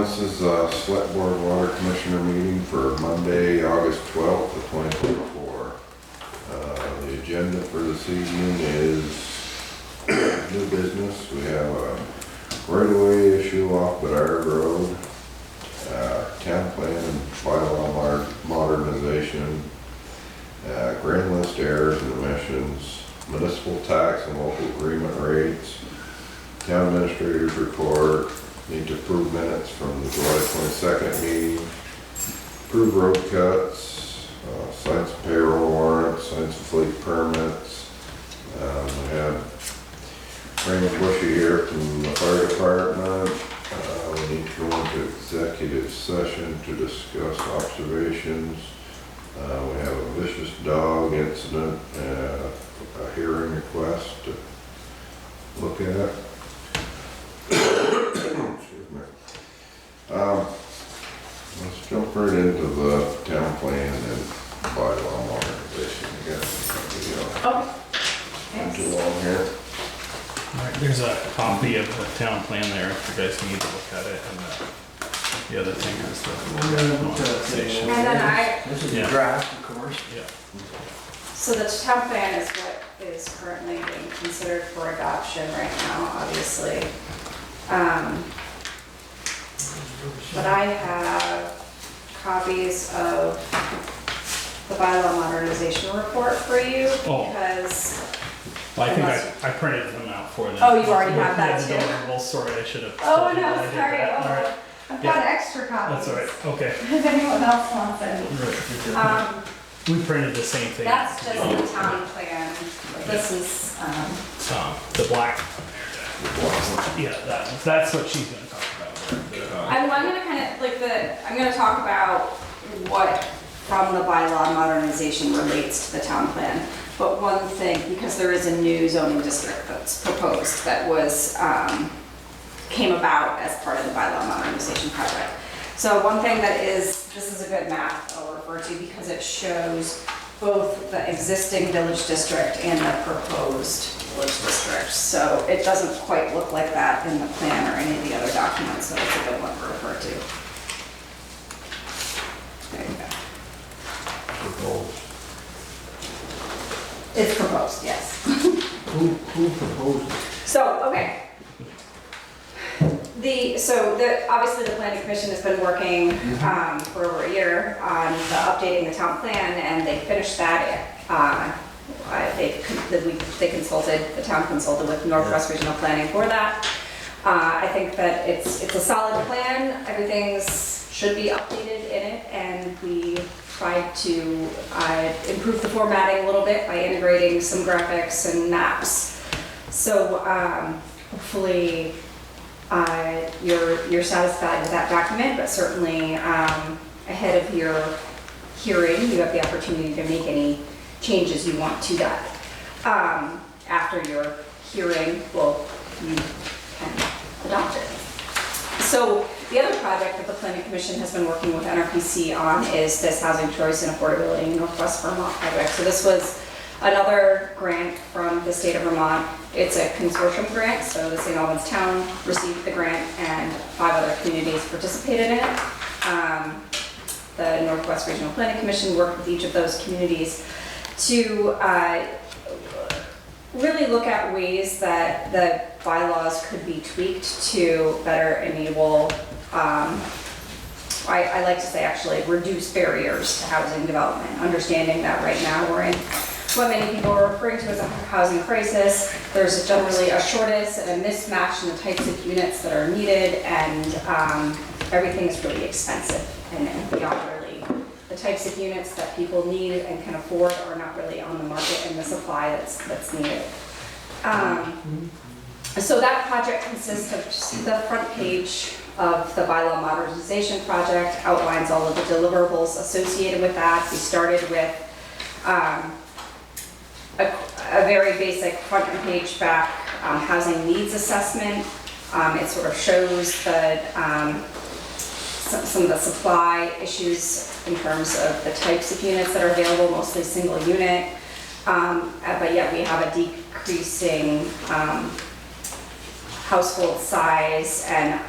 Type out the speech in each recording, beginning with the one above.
this is a Select Board Water Commissioner meeting for Monday, August 12th of 2024. The agenda for this evening is new business. We have a right-of-way issue off Bedard Road, town plan and bylaw modernization, grand list errors and omissions, municipal tax and local agreement rates, town administrator's report, need to approve minutes from the July 22nd meeting, approve road cuts, sign some payroll warrants, sign some fleet permits. We have Raymond Bushy here from the fire department. We need to go into executive session to discuss observations. We have a vicious dog incident, a hearing request to look at. Excuse me. Let's jump right into the town plan and bylaw modernization. I guess not too long here. Alright, there's a copy of the town plan there if you guys need to look at it, and the other thing is the modernization. And then This is Yeah. a draft, of course. Yeah. so the town plan is what is currently being considered for adoption right now, obviously. But I have copies of the bylaw modernization report for you, Oh. because, Well, I think I printed them out for them. Oh, you already have that Yeah, too? well, sorry, I should have. oh told you no, that I did sorry, that. All right. I've got extra copies. That's alright, okay. If anyone else wants any. Right. We printed the same thing. That's just the town plan, this is, The black. Yeah, that's what she's gonna talk about. I'm gonna kind of, I'm gonna talk about what from the bylaw modernization relates to the town plan. But one thing, because there is a new zoning district that's proposed that was, came about as part of the bylaw modernization project. So one thing that is, this is a good map I'll refer to because it shows both the existing village district and the proposed village district. So it doesn't quite look like that in the plan or any of the other documents, so it's a good one to refer to. There you go. Proposed. It's proposed, yes. Who proposed it? So, okay. Obviously the planning commission has been working for over a year on updating the town plan, and they finished that. They consulted, the town consulted with Northwest Regional Planning for that. I think that it's a solid plan. Everything's should be updated in it, and we tried to improve the formatting a little bit by integrating some graphics and maps. So hopefully you're satisfied with that document, but certainly ahead of your hearing, you have the opportunity to make any changes you want to that. After your hearing, well, you can adopt it. So the other project that the Planning Commission has been working with NRPC on is this Housing Choice and Affordability in Northwest Vermont project. So this was another grant from the state of Vermont. It's a consortium grant, so the St. Albans town received the grant and 5 other communities participated in it. The Northwest Regional Planning Commission worked with each of those communities to really look at ways that the bylaws could be tweaked to better enable, I like to say actually, reduce barriers to housing development, understanding that right now we're in what many people are referring to as a housing crisis. There's generally a shortage and a mismatch in the types of units that are needed, and everything is really expensive, and beyond really the types of units that people need and can afford are not really on the market in the supply that's needed. So that project consists of just the front page of the bylaw modernization project, outlines all of the deliverables associated with that. We started with a very basic front and page back housing needs assessment. It sort of shows the some of the supply issues in terms of the types of units that are available, mostly single unit. But yet we have a decreasing household size, and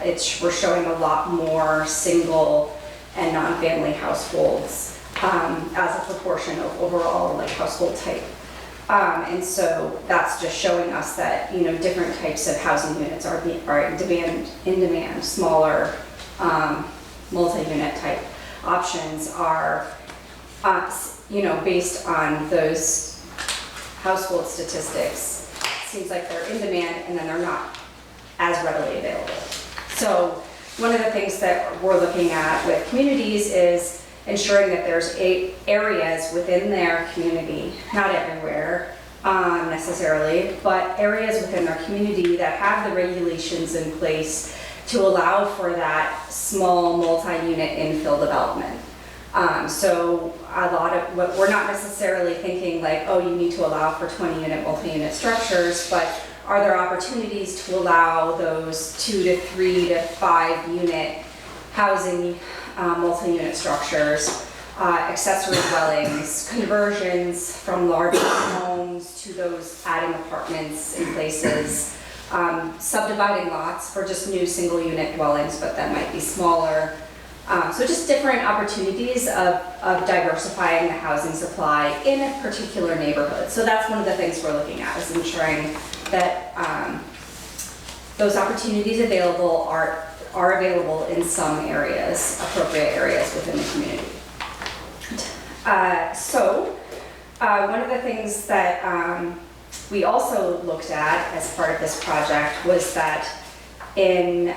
we're showing a lot more single and non-family households as a proportion of overall like household type. And so that's just showing us that, you know, different types of housing units are in demand. Smaller multi-unit type options are, you know, based on those household statistics, seems like they're in demand and then they're not as readily available. So one of the things that we're looking at with communities is ensuring that there's areas within their community, not everywhere necessarily, but areas within their community that have the regulations in place to allow for that small multi-unit infill development. So a lot of what we're not necessarily thinking like, oh, you need to allow for 20-unit multi-unit structures, but are there opportunities to allow those 2 to 3 to 5 unit housing multi-unit structures, accessory dwellings, conversions from larger homes to those adding apartments in places, subdividing lots for just new single unit dwellings, but that might be smaller. So just different opportunities of diversifying the housing supply in a particular neighborhood. So that's one of the things we're looking at, is ensuring that those opportunities available are available in some areas, appropriate areas within the community. One of the things that we also looked at as part of this project was that in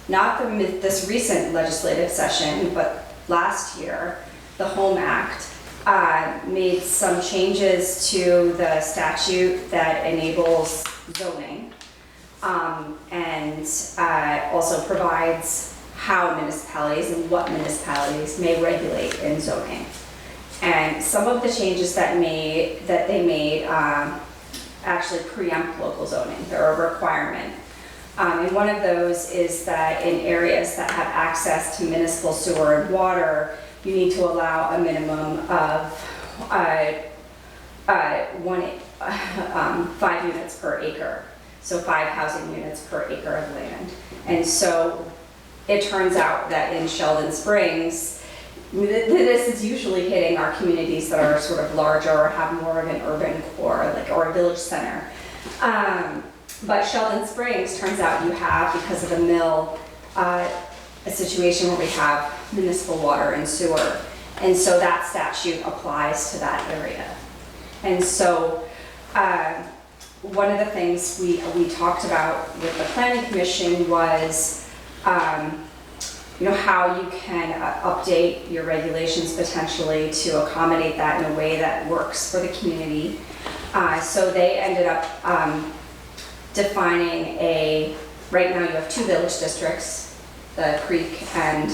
not this recent legislative session, but last year, the HOME Act made some changes to the statute that enables zoning, and also provides how municipalities and what municipalities may regulate in zoning. And some of the changes that they made actually preempt local zoning. They're a requirement. And one of those is that in areas that have access to municipal sewer and water, you need to allow a minimum of 5 units per acre. So 5 housing units per acre of land. And so it turns out that in Sheldon Springs, this is usually hitting our communities that are sort of larger or have more of an urban core, like, or a village center. But Sheldon Springs, turns out you have, because of the mill, a situation where we have municipal water and sewer. And so that statute applies to that area. And so one of the things we talked about with the Planning Commission was you know, how you can update your regulations potentially to accommodate that in a way that works for the community. So they ended up defining right now you have 2 village districts, the Creek and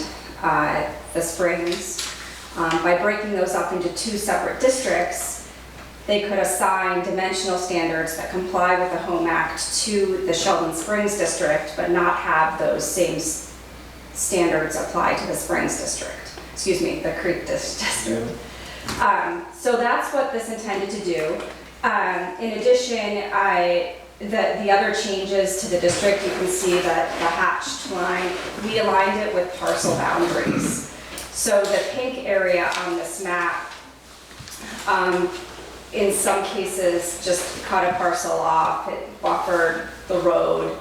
the Springs. By breaking those up into 2 separate districts, they could assign dimensional standards that comply with the HOME Act to the Sheldon Springs district, but not have those same standards apply to the Springs district. Excuse me, the Creek district. So that's what this intended to do. In addition, the other changes to the district, you can see that the hatched line, we aligned it with parcel boundaries. So the pink area on this map, in some cases, just cut a parcel off, it buffered the road.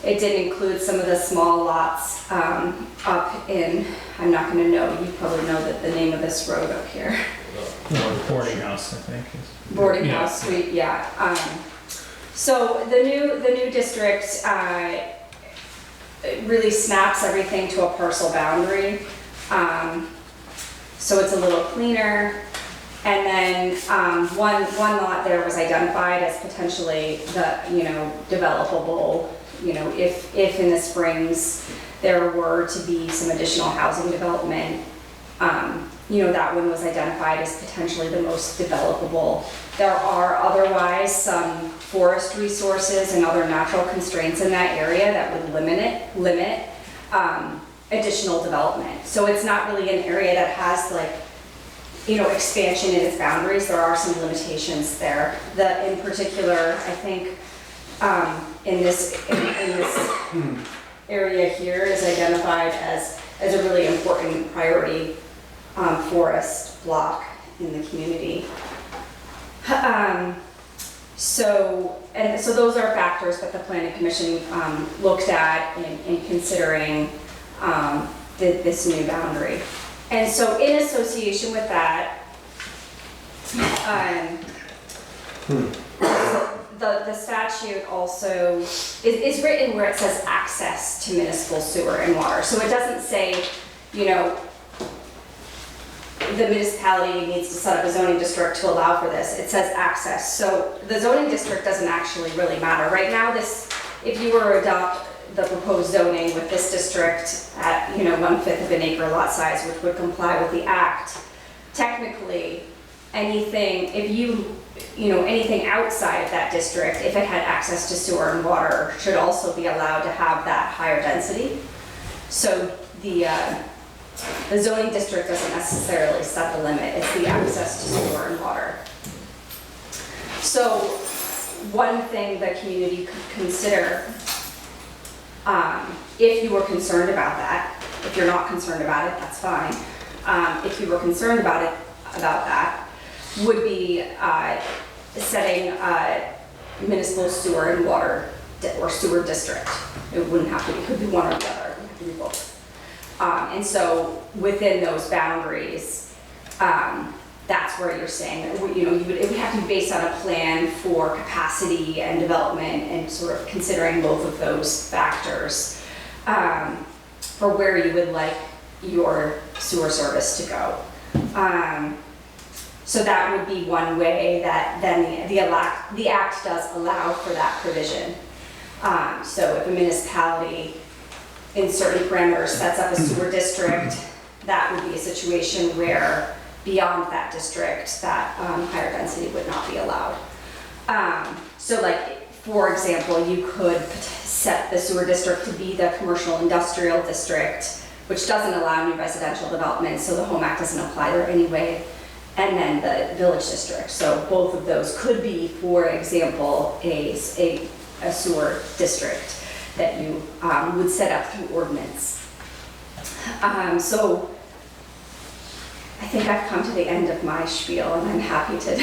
It did include some of the small lots up in, I'm not going to know, you probably know the name of this road up here. Boarding house, I think. Boarding house suite, yeah. So the new district really snaps everything to a parcel boundary. So it's a little cleaner. And then one lot there was identified as potentially developable. If in the Springs there were to be some additional housing development, that one was identified as potentially the most developable. There are otherwise some forest resources and other natural constraints in that area that would limit additional development. So it's not really an area that has expansion in its boundaries. There are some limitations there. In particular, I think in this area here is identified as a really important priority forest block in the community. So those are factors that the Planning Commission looked at in considering this new boundary. And so in association with that, the statute also is written where it says access to municipal sewer and water. So it doesn't say, you know, the municipality needs to set up a zoning district to allow for this. It says access. So the zoning district doesn't actually really matter. Right now, if you were to adopt the proposed zoning with this district at, you know, 1/5 of an acre lot size, which would comply with the act, technically anything, anything outside of that district, if it had access to sewer and water, should also be allowed to have that higher density. So the zoning district doesn't necessarily set the limit, it's the access to sewer and water. So one thing the community could consider, if you were concerned about that, if you're not concerned about it, that's fine. If you were concerned about that, would be setting a municipal sewer and water or sewer district. It wouldn't have to be, it could be one or the other, it would have to be both. And so within those boundaries, that's where you're saying that, you know, it would have to be based on a plan for capacity and development and sort of considering both of those factors for where you would like your sewer service to go. So that would be one way that then the act does allow for that provision. So if a municipality in certain parameters sets up a sewer district, that would be a situation where beyond that district, that higher density would not be allowed. So like, for example, you could set the sewer district to be the commercial industrial district, which doesn't allow new residential development, so the Home Act doesn't apply there anyway, and then the village district. So both of those could be, for example, a sewer district that you would set up through ordinance. So I think I've come to the end of my spiel, and I'm happy to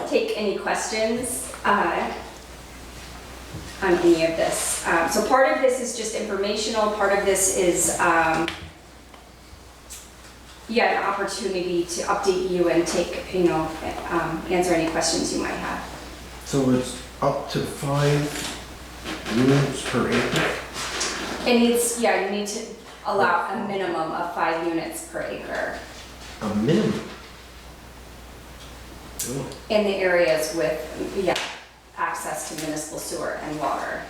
take any questions on any of this. So part of this is just informational, part of this is an opportunity to update you and take, answer any questions you might have. So it's up to 5 units per acre? It needs, you need to allow a minimum of 5 units per acre A minimum? Oh. in the areas with, access to municipal sewer and water.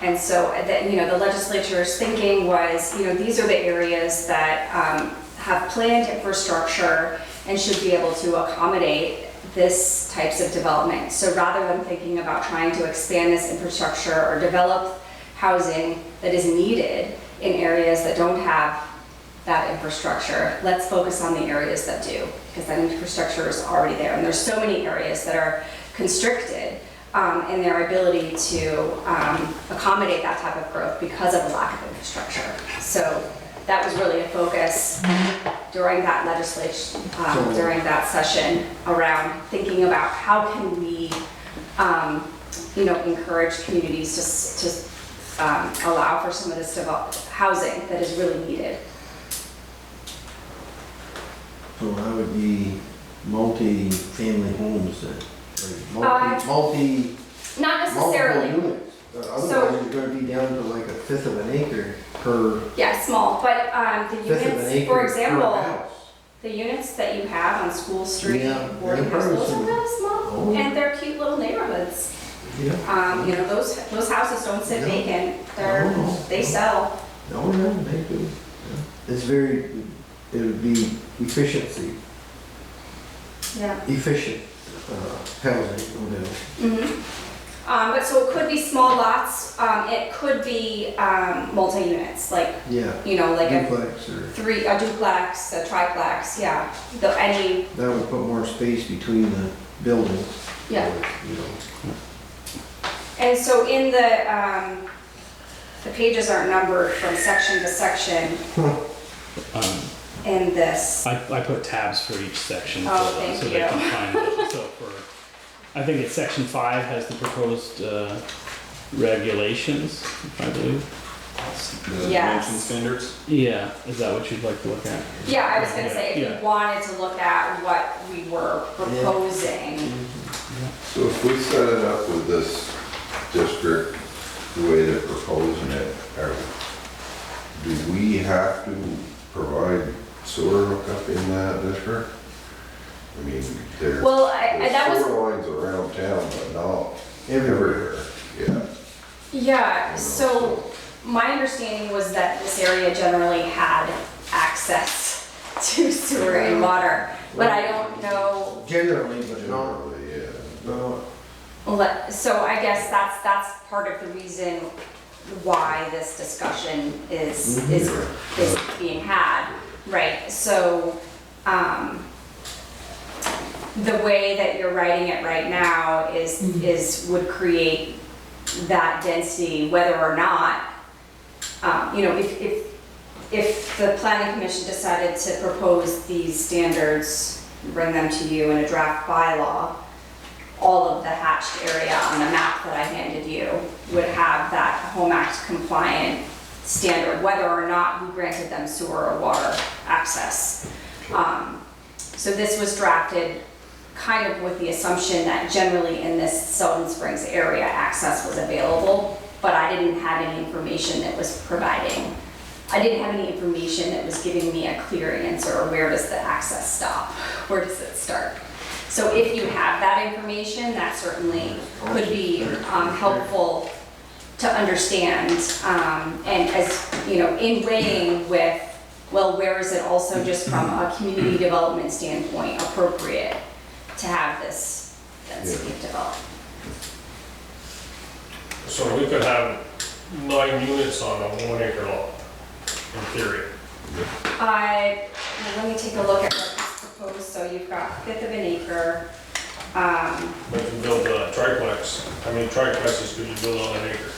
And so, the legislature's thinking was, these are the areas that have planned infrastructure and should be able to accommodate this types of development. So rather than thinking about trying to expand this infrastructure or develop housing that is needed in areas that don't have that infrastructure, let's focus on the areas that do, because that infrastructure is already there. And there's so many areas that are constricted in their ability to accommodate that type of growth because of the lack of infrastructure. So that was really a focus during that legislation, during that session, around thinking about how can we, encourage communities to allow for some of this housing that is really needed. So that would be multi-family homes then? Like multi, Not necessarily. multiple units? Otherwise, you're gonna be down to like 1/5 of an acre per, Yeah, small, but the 1/5 of an units, acre for per example, house. the units that you have on School Street, Yeah, boarding they're houses, those are probably really small, Oh. and they're cute little neighborhoods. Yeah. Those houses don't sit No. vacant, No. they sell. No, they do. Yeah. It's very, it would be efficiency, Yeah. efficient housing, no doubt. Mm-hmm. But so it could be small lots, it could be multi-units, like, Yeah. like Duplex or, a duplex, a triplex, yeah. that would put more space between the buildings. Yeah. You know. And so in the pages aren't numbered from section to section Um, in this. I put tabs for each section Oh, so thank they you. can find it. So for, I think it's section 5 has the proposed regulations, I believe. The Yes. dimension standards. Yeah, is that what you'd like to look at? Yeah, I was gonna say, if Yeah. you wanted to look at what we were proposing, So if we set it up with this district, the way they're proposing it, do we have to provide sewer hookup in that district? I mean, there's well, that was, sewer lines around town, but not Everywhere. everywhere, yeah. yeah, so my understanding was that this area generally had access to sewer and water, but I don't know. Generally, but not, Generally, yeah. no. So I guess that's part of the reason why this discussion is being had, right? So, the way that you're writing it right now would create that density, whether or not, if the planning commission decided to propose these standards, bring them to you in a draft bylaw, all of the hatched area on the map that I handed you would have that Home Act compliant standard, whether or not we granted them sewer or water access. So this was drafted kind of with the assumption that generally in this Sheldon Springs area, access was available, but I didn't have any information that was providing. I didn't have any information that was giving me a clear answer, or where does the access stop? Where does it start? So if you have that information, that certainly could be helpful to understand. And as, you know, in weighing with, well, where is it also just from a community development standpoint appropriate to have this density developed? So we could have 9 units on a 1 acre lot, in theory. Let me take a look at what's proposed. So you've got 1/5 of an acre. But if you build a triplex, how many triplexes could you build on an acre?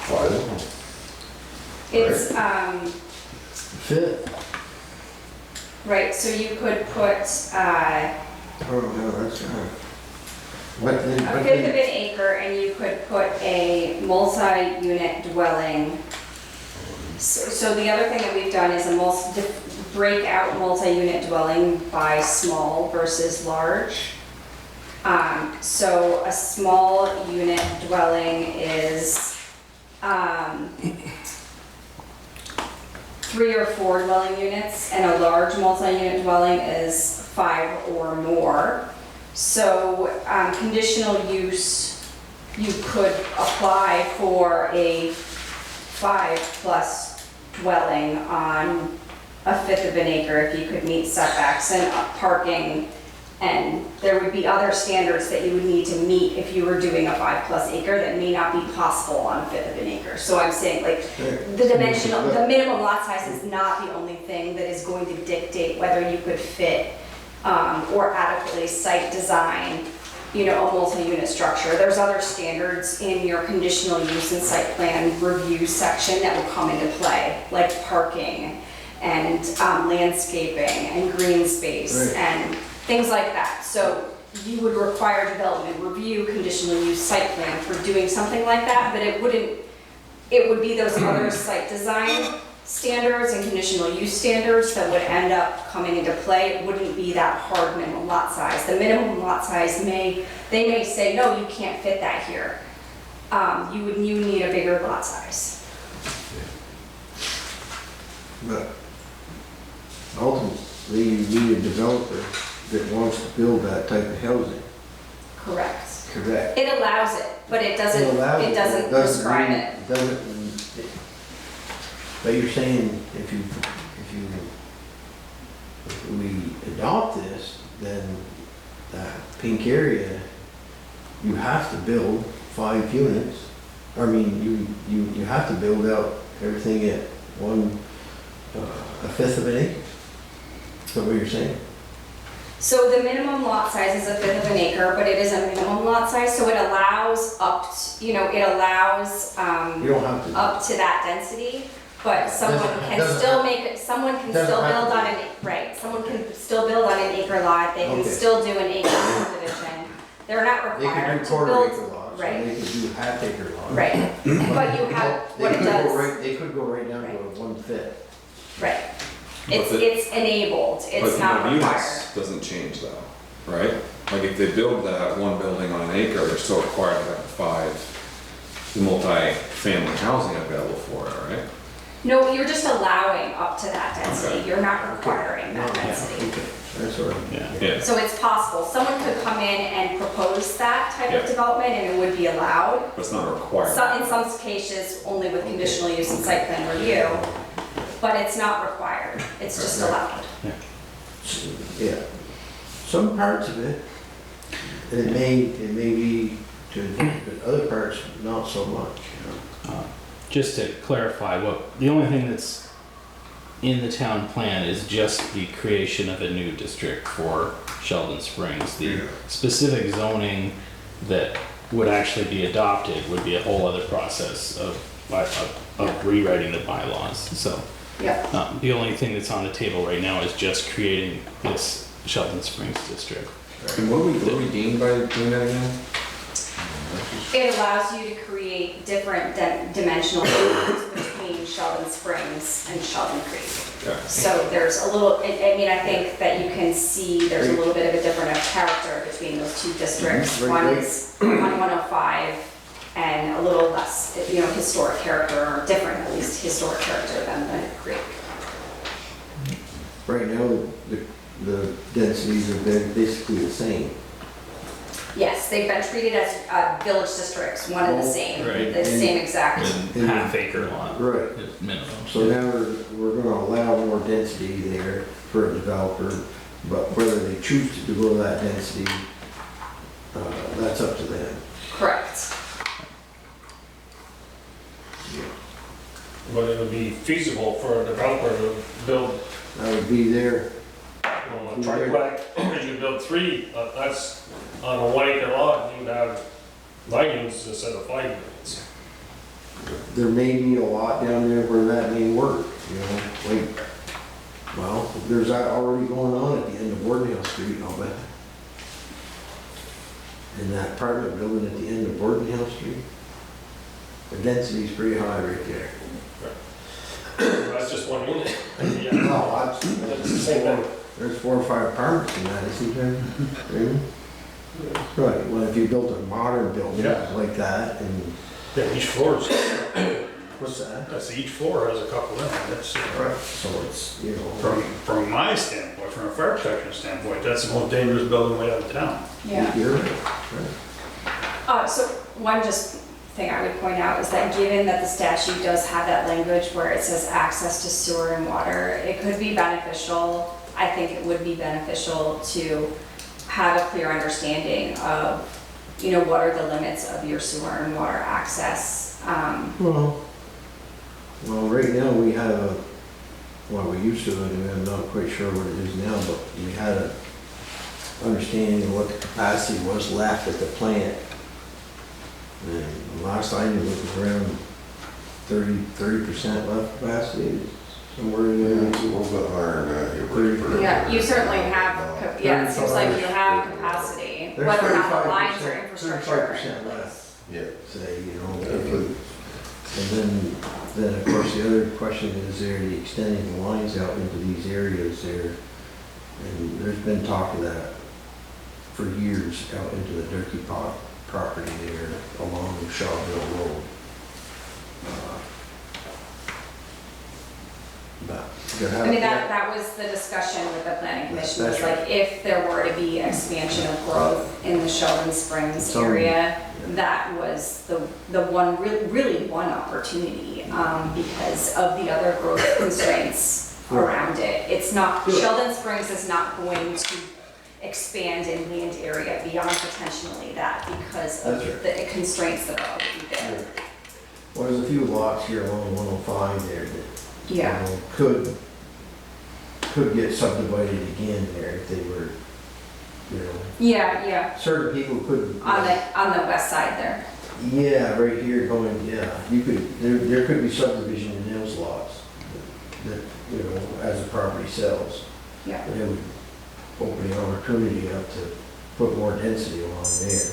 Five. It's, Fit. right, so you could put, Oh, no, that's right. But then, a 1/5 of an acre, and you could put a multi-unit dwelling. So the other thing that we've done is break out multi-unit dwelling by small versus large. So a small unit dwelling is 3 or 4 dwelling units, and a large multi-unit dwelling is 5 or more. So conditional use, you could apply for a 5+ dwelling on a 1/5 of an acre if you could meet setbacks and parking. And there would be other standards that you would need to meet if you were doing a 5+ acre that may not be possible on a 1/5 of an acre. So I'm saying, like, the minimum lot size is not the only thing that is going to dictate whether you could fit or adequately site design, you know, a multi-unit structure. There's other standards in your conditional use and site plan review section that will come into play, like parking and landscaping and green space Right. and things like that. So you would require development review, conditional use site plan for doing something like that, but it would be those other site design standards and conditional use standards that would end up coming into play. It wouldn't be that hard minimum lot size. The minimum lot size they may say, no, you can't fit that here. You need a bigger lot size. But ultimately, you need a developer that wants to build that type of housing. Correct. Correct. It allows it, but it doesn't prescribe mean- it. But you're saying if we adopt this, then that pink area, you have to build 5 units. I mean, you have to build out everything at a 1/5 of an acre. Is that what you're saying? So the minimum lot size is a fifth of an acre, but it is a minimum lot size, so it allows it allows, You don't have to. up to that density, but someone can Doesn't still have- make, someone can doesn't still have build to on someone can still build on an acre lot, they can Okay. still do an acre subdivision. They're not They could required do to quarter build. acre lots, or Right. they could do half acre lots. Right, but you have, They what it could go does, right, they could go right down to Right. a 1/5. right. But It's enabled, But it's the not number of required. units doesn't change though, right? Like if they build that one building on an acre, they're still required to have 5 multi-family housing available for it, right? No, you're just allowing up to that density, Okay. you're not requiring that Yeah, density. okay. That's all right. Yeah. Yeah. So it's possible, someone could come in and propose that type of Yeah. development and it would be allowed. But it's not a requirement. In some cases, only with conditional use and site plan review, but it's not required, it's just Right. allowed. Yeah. Some parts of it, it may be to, but other parts, not so much, you know. Just to clarify, the only thing that's in the town plan is just the creation of a new district for Sheldon Springs. The Yeah. specific zoning that would actually be adopted would be a whole other process of rewriting the bylaws. So Yeah. the only thing that's on the table right now is just creating this Sheldon Springs district. And what do we gain by doing that again? It allows you to create different dimensional boundaries between Sheldon Springs and Sheldon Creek. Yeah. So there's a little, I mean, I think that you can see there's a little bit of a different character between those two districts. Mhm. One Right. is on 105 and a little less, historic character, or different at least historic character than the Creek. Right now, the densities have been basically the same. Yes, they've been treated as village districts, one and the same, Right. the same exact. And half acre lot Right. is minimum. So now we're gonna allow more density there for a developer, but whether they choose to go to that density, that's up to them. Correct. But it would be feasible for a developer to build, That would be there. a triplex, because you build 3, that's on a 1 acre lot, you would have 9 units instead of 5 units. There may be a lot down there where that may work, you know, like, well, there's that already going on at the end of Borden Street, I'll bet. In that apartment building at the end of Borden Street, the density's pretty high right there. That's just 1 unit. Yeah, No, it's the same thing. there's 4 or 5 apartments in that, isn't there? Really? Right, well, if you built a modern building Yeah. like that, and, Yeah, each floor is, what's that? That's, each floor has a couple in it, that's, Right, so it's, you know. from my standpoint, from a fire protection standpoint, that's the most dangerous building we have in town. Yeah. You're right, right. So one just thing I would point out is that given that the statute does have that language where it says access to sewer and water, it could be beneficial, I think it would be beneficial to have a clear understanding of, what are the limits of your sewer and water access. Well, right now we have we used to, and I'm not quite sure what it is now, but we had a understanding of what the capacity was left at the plant. And last I knew it was around 30% left capacity, somewhere in Yeah, there. it's a little bit higher than that. It works for Yeah, you certainly everything. have, it seems like you have capacity, There's whether or not the lines or 35% infrastructure. 35% left, Yeah. say, Definitely. and then of course the other question is there the extending the lines out into these areas there. And there's been talk of that for years out into the Durkee Pot property there along Shawville Road. But you I mean, that was the discussion with the planning commission, was That's like, if there were to be expansion of growth in the Sheldon Springs Some- area, that was the one, really one opportunity, because of the other growth constraints around it. It's not, Sure. Sheldon Springs is not going to expand in land area beyond potentially that because of That's right. the constraints that are already there. Well, there's a few lots here along 105 there that Yeah. could get subdivided again there if they were you know, Yeah, certain people could. on the west side there. Yeah, right here going, yeah, you could, there could be subdivision in those lots that, you know, as the property sells. Yeah. And it would open the opportunity up to put more density along there.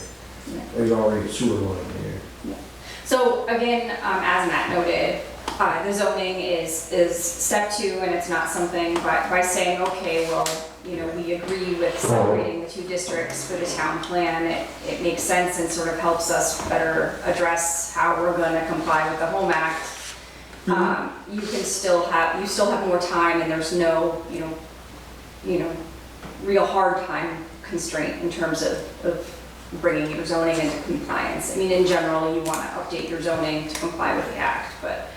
Yeah. There's already a sewer line there. So again, as Matt noted, the zoning is step two, and it's not something by saying, okay, well, you know, we agree with separating the two districts for the town plan, it makes sense and sort of helps us better address how we're gonna comply with the Home Act. You still have more time, and there's no, you know, real hard time constraint in terms of bringing your zoning into compliance. I mean, in general, you want to update your zoning to comply with the act, but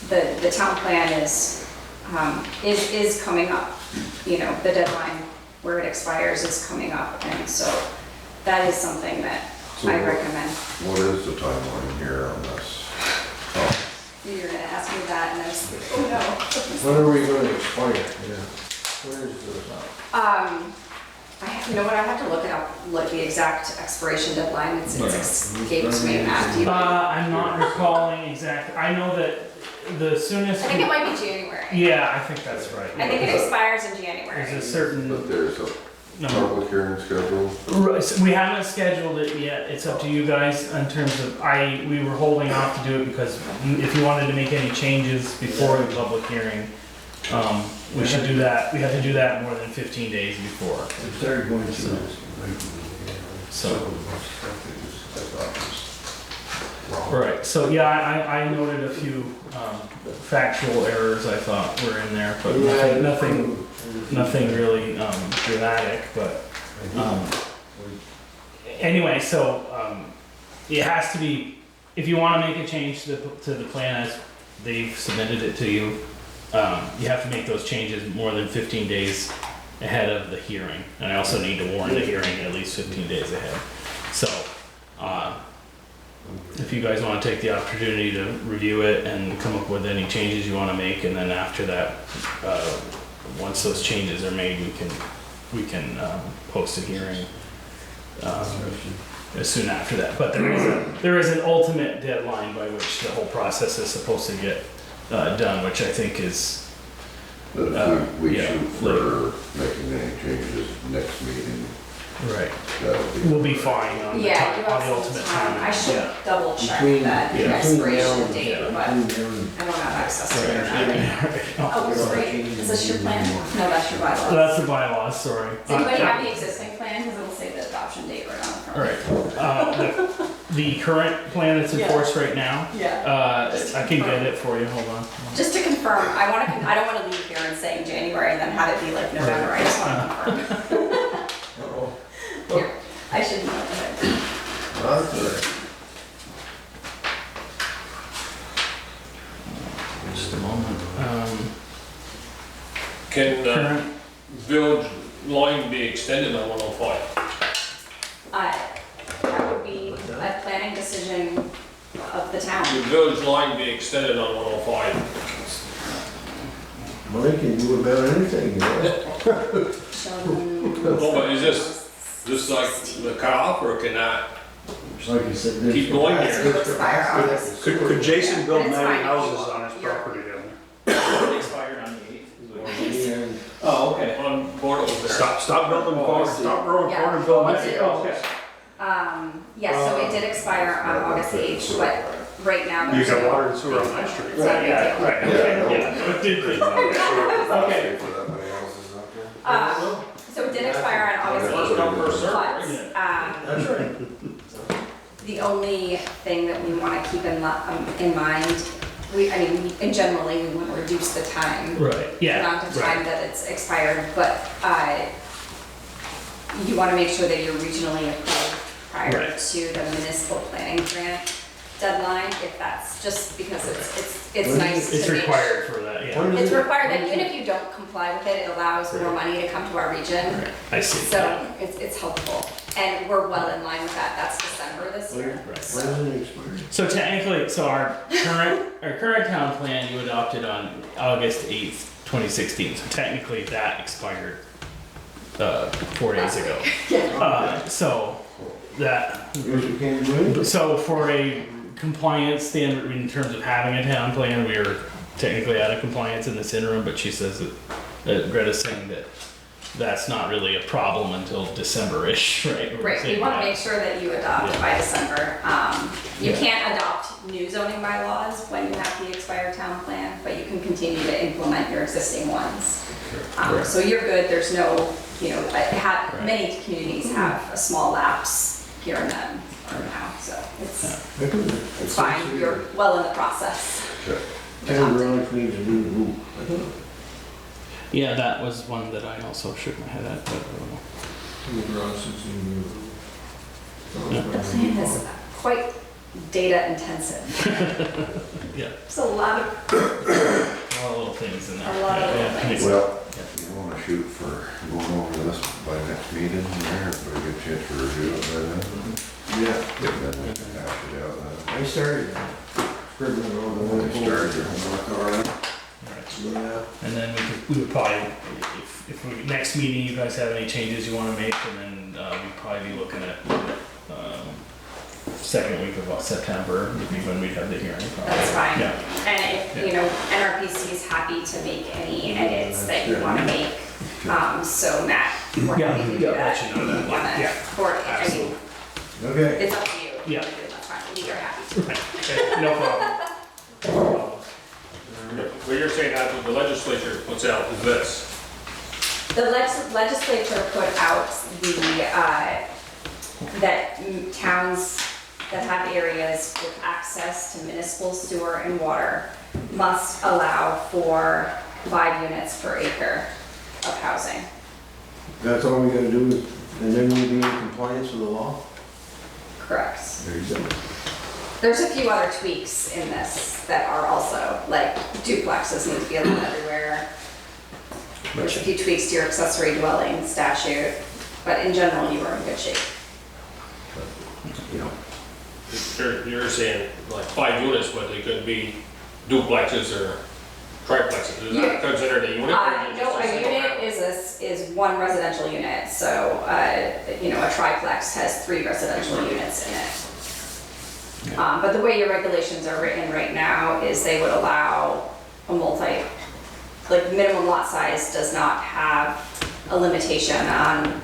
the town plan is coming up. You know, the deadline where it expires is coming up, and so that is something that So I what- recommend. What is the timeline here on this? Oh, You're gonna ask me that, and I was like, oh no. When are we gonna expire? Yeah. Where is this? You know what, I have to look it up, look the exact expiration deadline, it's escapes me, Matt, do you? I'm not recalling exactly, I know that the soonest. I think it might be January. Yeah, I think that's right. I think it expires in January. There's a certain but there's a number. public hearing scheduled. Right, so we haven't scheduled it yet, it's up to you guys in terms of, we were holding off to do it because if you wanted to make any changes before the public hearing, we should do that, we have to do that more than 15 days before. It started going through this. So, right, so yeah, I noted a few factual errors I thought were in there, but nothing really dramatic, but anyway, so it has to be, if you want to make a change to the plan as they've submitted it to you, you have to make those changes more than 15 days ahead of the hearing. And I also need to warn the hearing at least 15 days ahead. So, if you guys want to take the opportunity to review it and come up with any changes you want to make, and then after that, once those changes are made, we can post a hearing as soon after that. But there is an ultimate deadline by which the whole process is supposed to get done, which I think is But if we yeah, shoot for making any changes next meeting, right. that'll be. We'll be fine on the, Yeah, you on the have ultimate some time. I should Yeah. double check Between- that yeah, expiration date, but I Between don't have access to it. Oh, Oh, sorry, is this your plan? No, that's your bylaw. that's the bylaws, sorry. Does anybody have the existing plan? Because it'll say the adoption date right on the front. Alright, the current plan that's in Yeah. force right now, Yeah. I can get it for you, hold on. Just to confirm, I don't want to leave here and saying January and then have it be like November. I just want to confirm. Here, I should know that. That's all right. Just a moment. Can Current, village line be extended on 105? That would be a planning decision of the town. The village line be extended on 105? Money can do about anything, you know? Sheldon. Oh, but is this like the cutoff, or can that? Like you said, there's Keep going here. capacity. It'll expire August. Could Jason build It's 90 fine. houses on his You're- property down there? it expired on the 8th. And Oh, okay. On board with that? Stop building corn, stop growing Yeah. corn and build Oh, 90 it's- houses. Yes, so it did expire on August 8th, but right now You there's got no. water and sewer on my street. It's not a big deal. Right, okay, yeah, it did, Okay. For that many houses out there? So it did expire on August First 8th, come, first served, but right? that's right. the only thing that we want to keep in mind, and generally, we want to reduce the time. right, yeah, Amount of time right. that it's expired, but you want to make sure that you're regionally approved prior Right. to the municipal planning grant deadline, if that's just because it's nice to It's make. required for that, yeah. When It's required that even if you don't comply with it, it allows more money to come to our region, I see. so it's helpful. And we're well in line with that, that's December this year. When So- does it expire? So technically, so our current town plan you adopted on August 8th, 2016, so technically that expired 4 days ago. So that, Here's what can do. so for a compliance standard in terms of having a town plan, we are technically out of compliance in this interim, but she says that Greta's saying that that's not really a problem until December-ish, right? We're Right, saying you wanna that. make sure that you adopt Yeah. by December. You Yeah. can't adopt new zoning bylaws when you have the expired town plan, but you can continue to implement your existing ones. Correct. So you're good, there's no, Right. many communities have a small lapse here and then, or now, so it's fine, you're well in the process. Okay. Town garage needs a new roof. I don't know. Yeah, that was one that I also shook my head at, but I don't know. Town garage needs a new roof. The plan is quite data intensive. Yeah, There's a lot of, a lot of little things in there. A lot of little Yeah, things. Well, you wanna shoot for going over this by next meeting there, if we get a chance to review it by then? Yeah, And then we can hash it out then. I started scribbling on the When one. we start your homework, all right? Yeah. And then we would probably, if we, next meeting, you guys have any changes you wanna make, and then, we'd probably be looking at, second week of September, would be when we'd have the hearing. probably. that's fine. Yeah, And if, NRPC is happy to make any edits that you wanna make. So Matt, we're Yeah, happy to do yeah, that. let you know that. You wanna- Yeah, Or, I mean, absolutely. Okay. it's up to you. Yeah. That's fine, we are happy to. Okay, no problem. What you're saying that the legislature puts out is this. The legislature put out that towns that have areas with access to municipal sewer and water must allow for 5 units per acre of housing. That's all we gotta do, and then we'll be in compliance with the law? Correct. There you go. There's a few other tweaks in this that are also, like duplexes need to be allowed everywhere. There's a few tweaks to your accessory dwelling statute, but in general, you are in good shape. You're saying like 5 units, but they could be duplexes or triplexes. Is that considered a unit? or is it No, just a single unit family? is one residential unit, so, a triplex has 3 residential units in it. But the way your regulations are written right now is they would allow a minimum lot size does not have a limitation on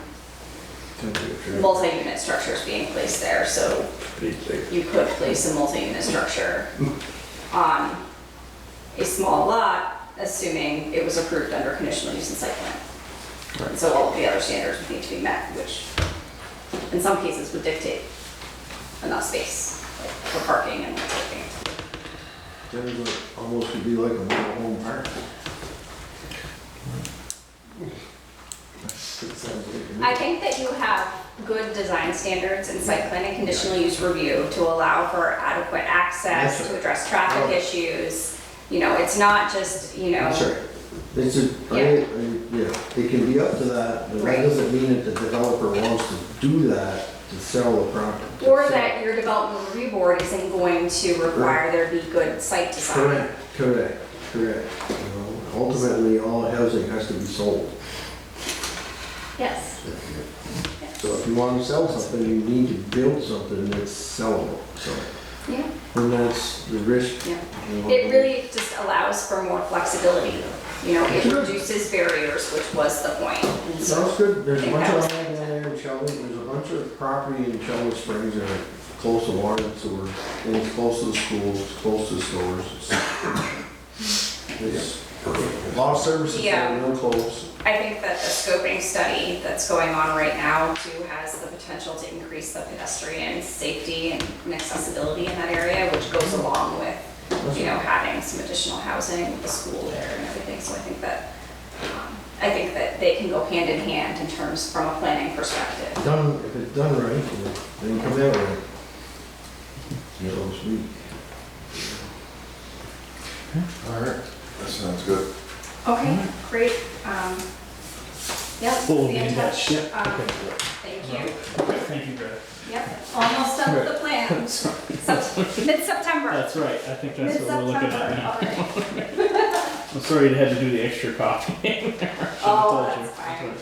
multi-unit structures being placed there, so you could place a multi-unit structure on a small lot, assuming it was approved under conditional use and site plan. And so all of the other standards would need to be met, which in some cases would dictate enough space, like for parking and that sort of thing. Then it almost could be like a mobile home park. I think that you have good design standards and site plan and conditional use review to allow for adequate access, That's to address traffic issues. It's not just, Sorry. It's a, yeah, it can be up to that, but that Right. doesn't mean that the developer wants to do that to sell the property. or that your development review board isn't going to require there be good site design. Correct. Ultimately, all housing has to be sold. Yes. So if you want to sell something, you need to build something that's sellable, so. Yeah. And that's the risk. Yeah. you know. It really just allows for more flexibility. It reduces barriers, which was the point. And so- Sounds good. There's a think bunch that of was- land down there in Sheldon. There's a bunch of property in Sheldon Springs that are close to water and sewer. And it's close to the schools, it's close to the stores. It's a lot of services that Yeah. are real close. I think that the scoping study that's going on right now too has the potential to increase the pedestrian safety and accessibility in that area, which goes along with, having some additional housing with the school there and everything. So I think that they can go hand in hand in terms from a planning perspective. If it's done right, then come out right. So to speak. All right, that sounds good. Okay, great. Yep, We'll be in touch. Yeah, Um, okay. Thank you. Okay, thank you, Greg. Yep, almost done with the plan. Mid-September. That's right, I think that's what we're looking at now. Mid-September, all right. I'm sorry you had to do the extra copy. Oh, that's fine.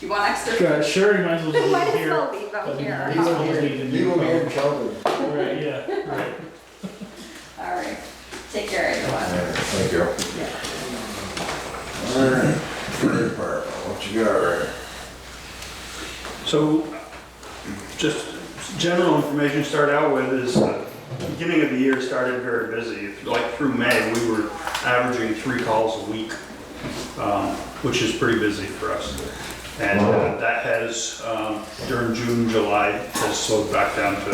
You want extra? Sure, you might as well just Might leave as here. well leave them here. These ones need to be- You and Sheldon. Right, yeah, right. All right, take care, everyone. Alright, thank you. Yeah. Alright, fire department, what you got right? So, just general information to start out with is, beginning of the year started very busy. Like through May, we were averaging 3 calls a week, which is pretty busy for us. And that has, during June, July, has slowed back down to a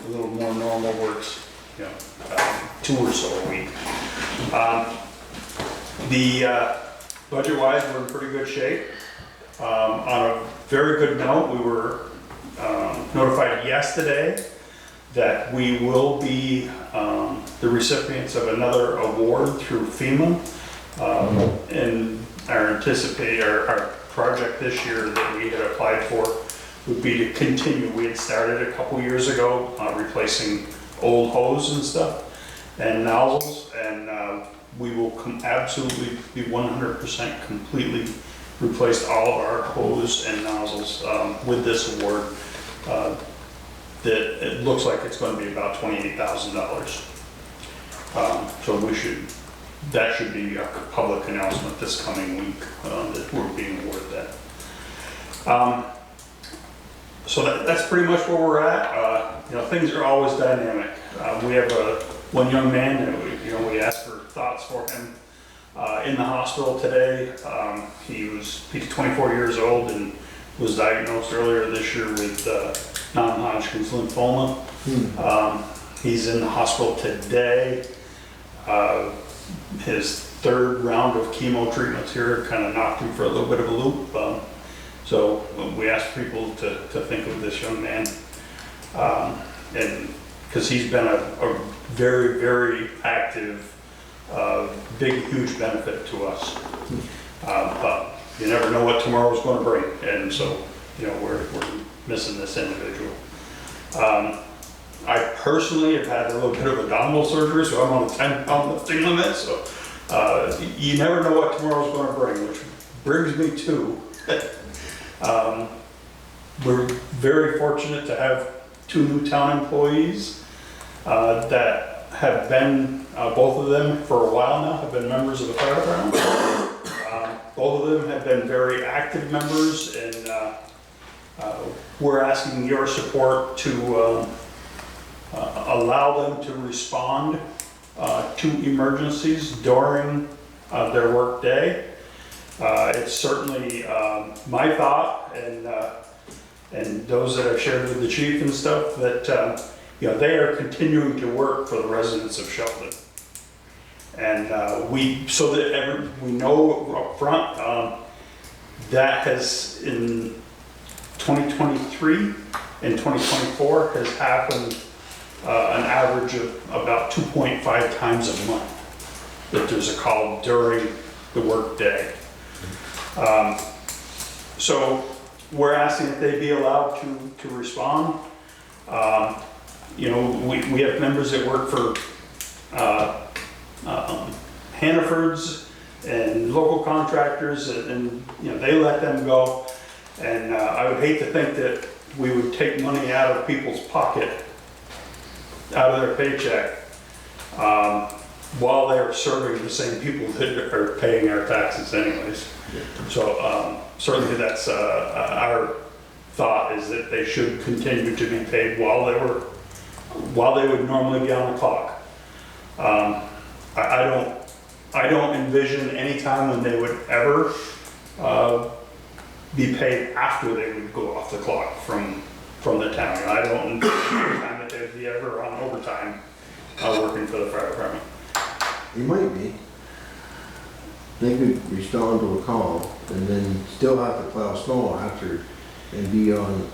little more normal works, 2 or so a week. Budget-wise, we're in pretty good shape. On a very good note, we were notified yesterday that we will be the recipients of another award through FEMA. And our project this year that we had applied for would be to continue. We had started a couple years ago replacing old hose and stuff and nozzles, and we will absolutely be 100% completely replaced all of our hose and nozzles with this award. That it looks like it's going to be about $28,000. So that should be a public announcement this coming week that we're being awarded that. So that's pretty much where we're at. Things are always dynamic. We have one young man that we asked for thoughts for him in the hospital today. He's 24 years old and was diagnosed earlier this year with non-Hodgkin's lymphoma. He's in the hospital today. His 3rd round of chemo treatments here kind of knocked him for a little bit of a loop. So we asked people to think of this young man, and because he's been a very, very active, big, huge benefit to us. But you never know what tomorrow's going to bring, and so we're missing this individual. I personally have had a little bit of abdominal surgery, so I'm on a 10-pound lifting limit. So you never know what tomorrow's going to bring, which brings me to we're very fortunate to have 2 new town employees that have been, both of them for a while now, have been members of the fire department. Both of them have been very active members, and we're asking your support to allow them to respond to emergencies during their work day. It's certainly my thought, and those that I've shared with the chief and stuff, that they are continuing to work for the residents of Sheldon. And so that we know up front, that has in 2023 and 2024 has happened an average of about 2.5 times a month that there's a call during the work day. So we're asking that they be allowed to respond. We have members that work for Hannaford's and local contractors, and they let them go. And I would hate to think that we would take money out of people's pocket, out of their paycheck, while they're serving the same people that are paying our taxes anyways. So certainly that's our thought, is that they should continue to be paid while they would normally be on the clock. I don't envision any time when they would ever be paid after they would go off the clock from the town. I don't envision any time that they'd be ever on overtime working for the fire department. It might be. They could respond to a call and then still have to plow snow after and be on,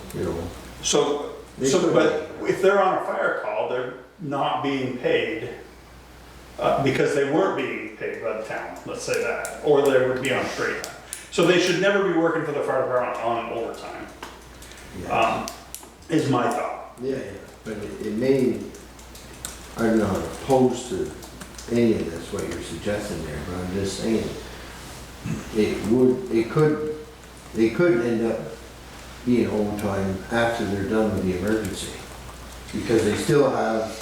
So, but if they're on a fire call, they're not being paid because they weren't being paid by the town, let's say that, or they would be on straight time. So they should never be working for the fire department on overtime, is my thought. Yeah, but it may, I'm not opposed to any of this, what you're suggesting there, but I'm just saying, it could they could end up being overtime after they're done with the emergency. Because they still have,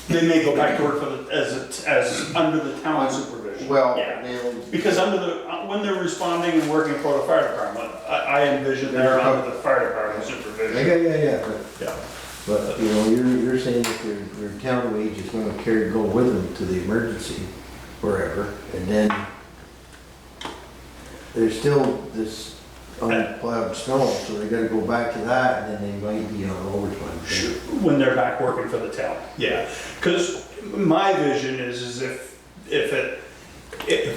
They may go back to work for the, as under the town supervision. well, Yeah. they'll, Because under the, when they're responding and working for the fire department, I envision they're under the fire department supervision. yeah, Yeah. but, you know, you're saying that their town wage is gonna go with them to the emergency, wherever, and then there's still this unplowed snow, so they gotta go back to that, and then they might be on overtime. When they're back working for the town, yeah. Because my vision is if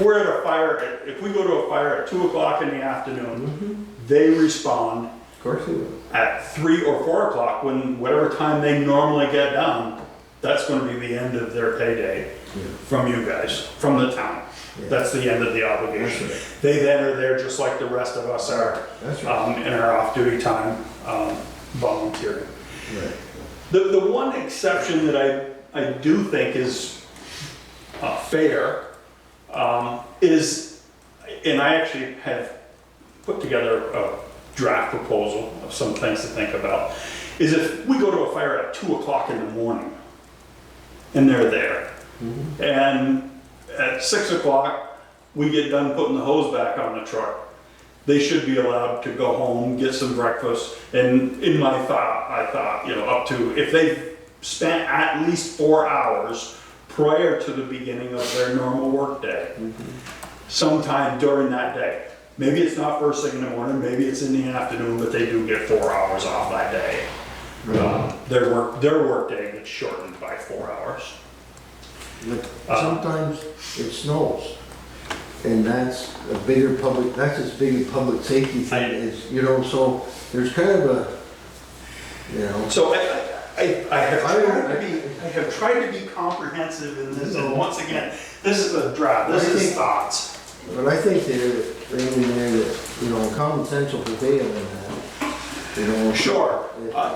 we're at a fire, if we go to a fire at 2 o'clock in the afternoon, they respond Of course they will. at 3 or 4 o'clock, when whatever time they normally get done, that's gonna be the end of their payday Yeah. from you guys, from the town. Yeah. That's the end of the obligation. That's right. They then are there just like the rest of us are, That's right. in our off-duty time, volunteering. Right. The one exception that I do think is fair is, and I actually have put together a draft proposal of some things to think about, is if we go to a fire at 2 o'clock in the morning and they're there, and at 6 o'clock we get done putting the hose back on the truck, they should be allowed to go home, get some breakfast, and in my thought, I thought, you know, up to, if they've spent at least 4 hours prior to the beginning of their normal workday, sometime during that day. Maybe it's not first thing in the morning, maybe it's in the afternoon, but they do get 4 hours off that day. Their workday gets shortened by 4 hours. But sometimes it snows, and that's a bigger public, that's as big a public safety thing as, you know, so there's kind of a, you know. So I have tried to be comprehensive in this, and once again, this is a draft, this is thoughts. But I think they're in there that, you know, common sense will prevail in that, you know. Sure,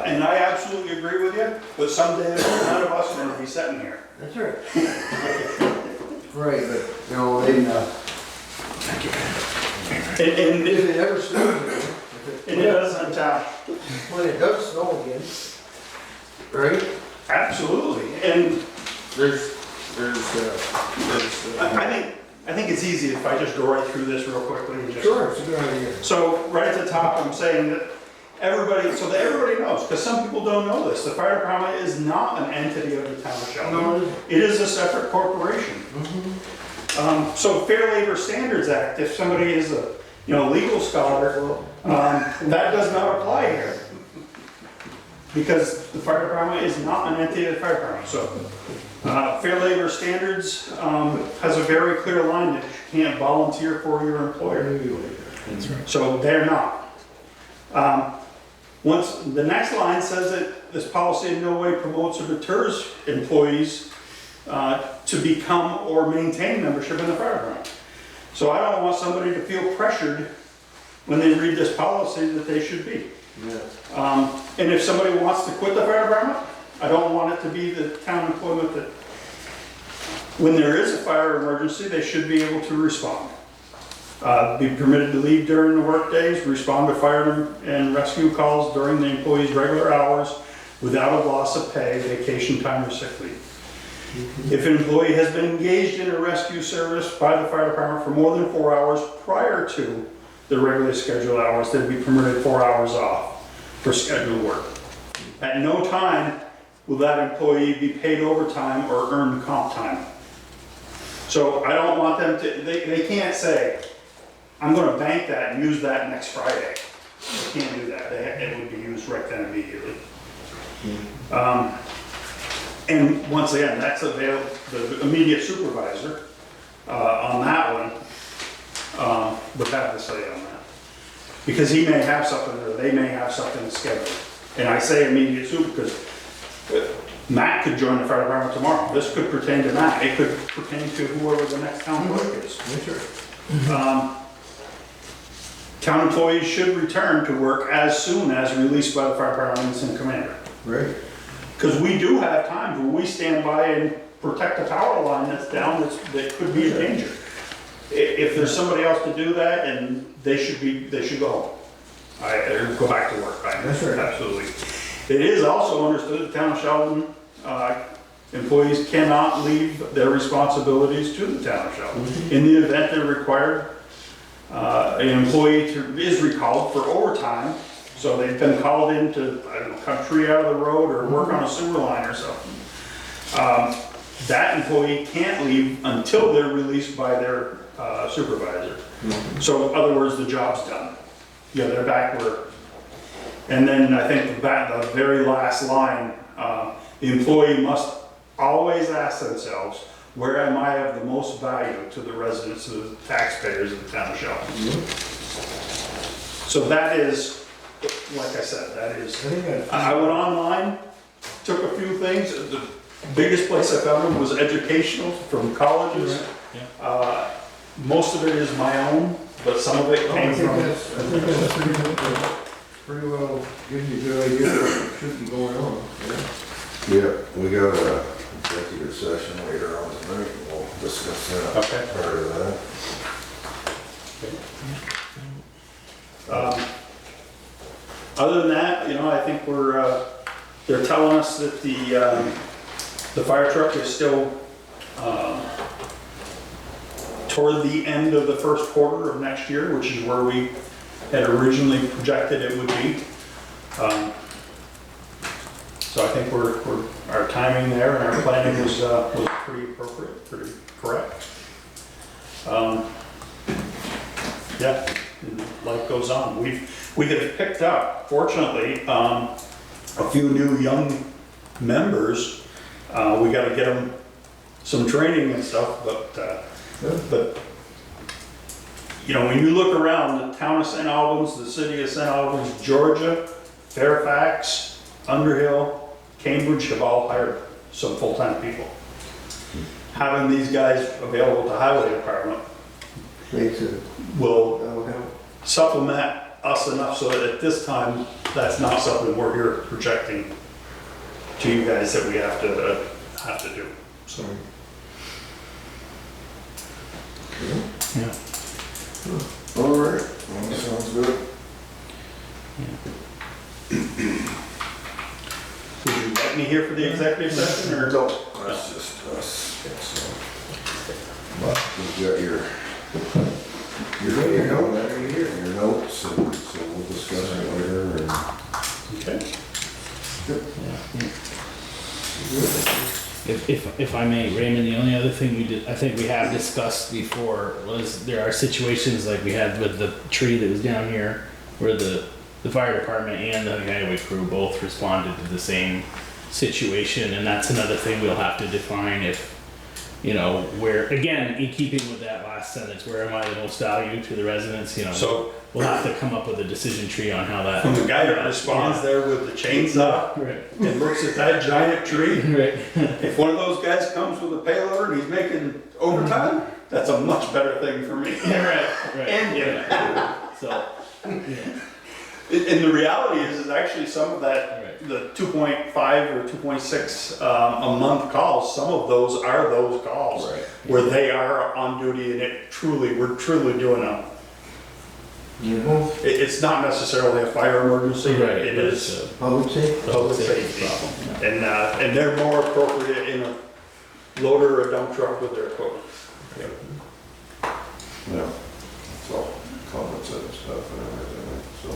and I absolutely agree with you, but someday none of us are gonna be sitting here. That's right. Right, but, you know, And if it ever snows, it doesn't, when it does snow again, right, absolutely, and there's, I think it's easy if I just go right through this real quickly and just. sure, it's a good idea. So right at the top, I'm saying that everybody, so that everybody knows, because some people don't know this, the fire department is not an entity of the town of Sheldon. No, it isn't. It is a separate corporation. So Fair Labor Standards Act, if somebody is a, you know, legal scholar, that does not apply here. Because the fire department is not an entity of the fire department, so. Fair Labor Standards has a very clear line that you can't volunteer for your employer. That's right. So they're not. Once, the next line says that this policy in no way promotes or deters employees to become or maintain membership in the fire department. So I don't want somebody to feel pressured when they read this policy that they should be. Yeah. And if somebody wants to quit the fire department, I don't want it to be the town employment that, when there is a fire emergency, they should be able to respond. Be permitted to leave during the work days, respond to fire and rescue calls during the employee's regular hours without a loss of pay, vacation time, or sick leave. If an employee has been engaged in a rescue service by the fire department for more than 4 hours prior to the regularly scheduled hours, they'd be permitted 4 hours off for scheduled work. At no time will that employee be paid overtime or earn comp time. So I don't want them to, they can't say, I'm gonna bank that and use that next Friday. They can't do that, it would be used right then immediately. And once again, that's available, the immediate supervisor on that one would have to say on that. Because he may have something, or they may have something scheduled. And I say immediate super because Matt could join the fire department tomorrow. This could pertain to Matt. It could pertain to whoever the next town clerk is. Town employees should return to work as soon as released by the fire department and commander. Right. Because we do have times where we stand by and protect a tower line that's down that could be in danger. if there's somebody else to do that, and they should go home. Or go back to work, right? That's right. Absolutely. It is also understood the town of Sheldon, employees cannot leave their responsibilities to the town of Sheldon. In the event they're required, an employee is recalled for overtime, so they've been called in to, I don't know, cut a tree out of the road or work on a sewer line or something. That employee can't leave until they're released by their supervisor. So in other words, the job's done. Yeah, they're back where. And then I think the very last line, the employee must always ask themselves, where am I of the most value to the residents of the taxpayers of the town of Sheldon? So that is, like I said, that is, I went online, took a few things. The biggest place I found them was educational from colleges. Most of it is my own, but some of it came from. I think that's pretty well gives you a good idea of what should be going on. Yeah, we got a executive session later on tonight, and we'll discuss that. Okay. Part of that. Other than that, I think they're telling us that the fire truck is still toward the end of the first quarter of next year, which is where we had originally projected it would be. So I think our timing there and our planning was pretty appropriate, pretty correct. Yeah, and life goes on. We have picked up, fortunately, a few new young members. We got to get them some training and stuff, but when you look around the town of St. Albans, the city of St. Albans, Georgia, Fairfax, Underhill, Cambridge have all hired some full-time people. Having these guys available to highway department Makes it, will that'll help. supplement us enough so that at this time, that's not something we're here projecting to you guys that we have to do. So. Yeah. All right, well, that sounds good. Would you like me here for the executive session or don't? That's just us, so. But we've got your notes, and so we'll discuss it later, and Okay. If I may, Raymond, the only other thing I think we have discussed before was there are situations like we had with the tree that was down here where the fire department and the highway crew both responded to the same situation, and that's another thing we'll have to define if, where, again, in keeping with that last sentence, where am I the most value to the residents, So we'll have to come up with a decision tree on how that. from the guy that responds there with the chainsaw Right. and looks at that giant tree, Right. if one of those guys comes with a payload and he's making overtime, that's a much better thing for me. Right. And Yeah. So, And the reality is actually some of that, Right. the 2.5 or 2.6 a month calls, some of those are those calls Right. where they are on duty and we're truly doing it's not necessarily a fire emergency, Right, it but is it's Public safety. public safety. And they're more appropriate in a loader or a dump truck with their equipment. yeah, it's all common sense stuff and everything, so.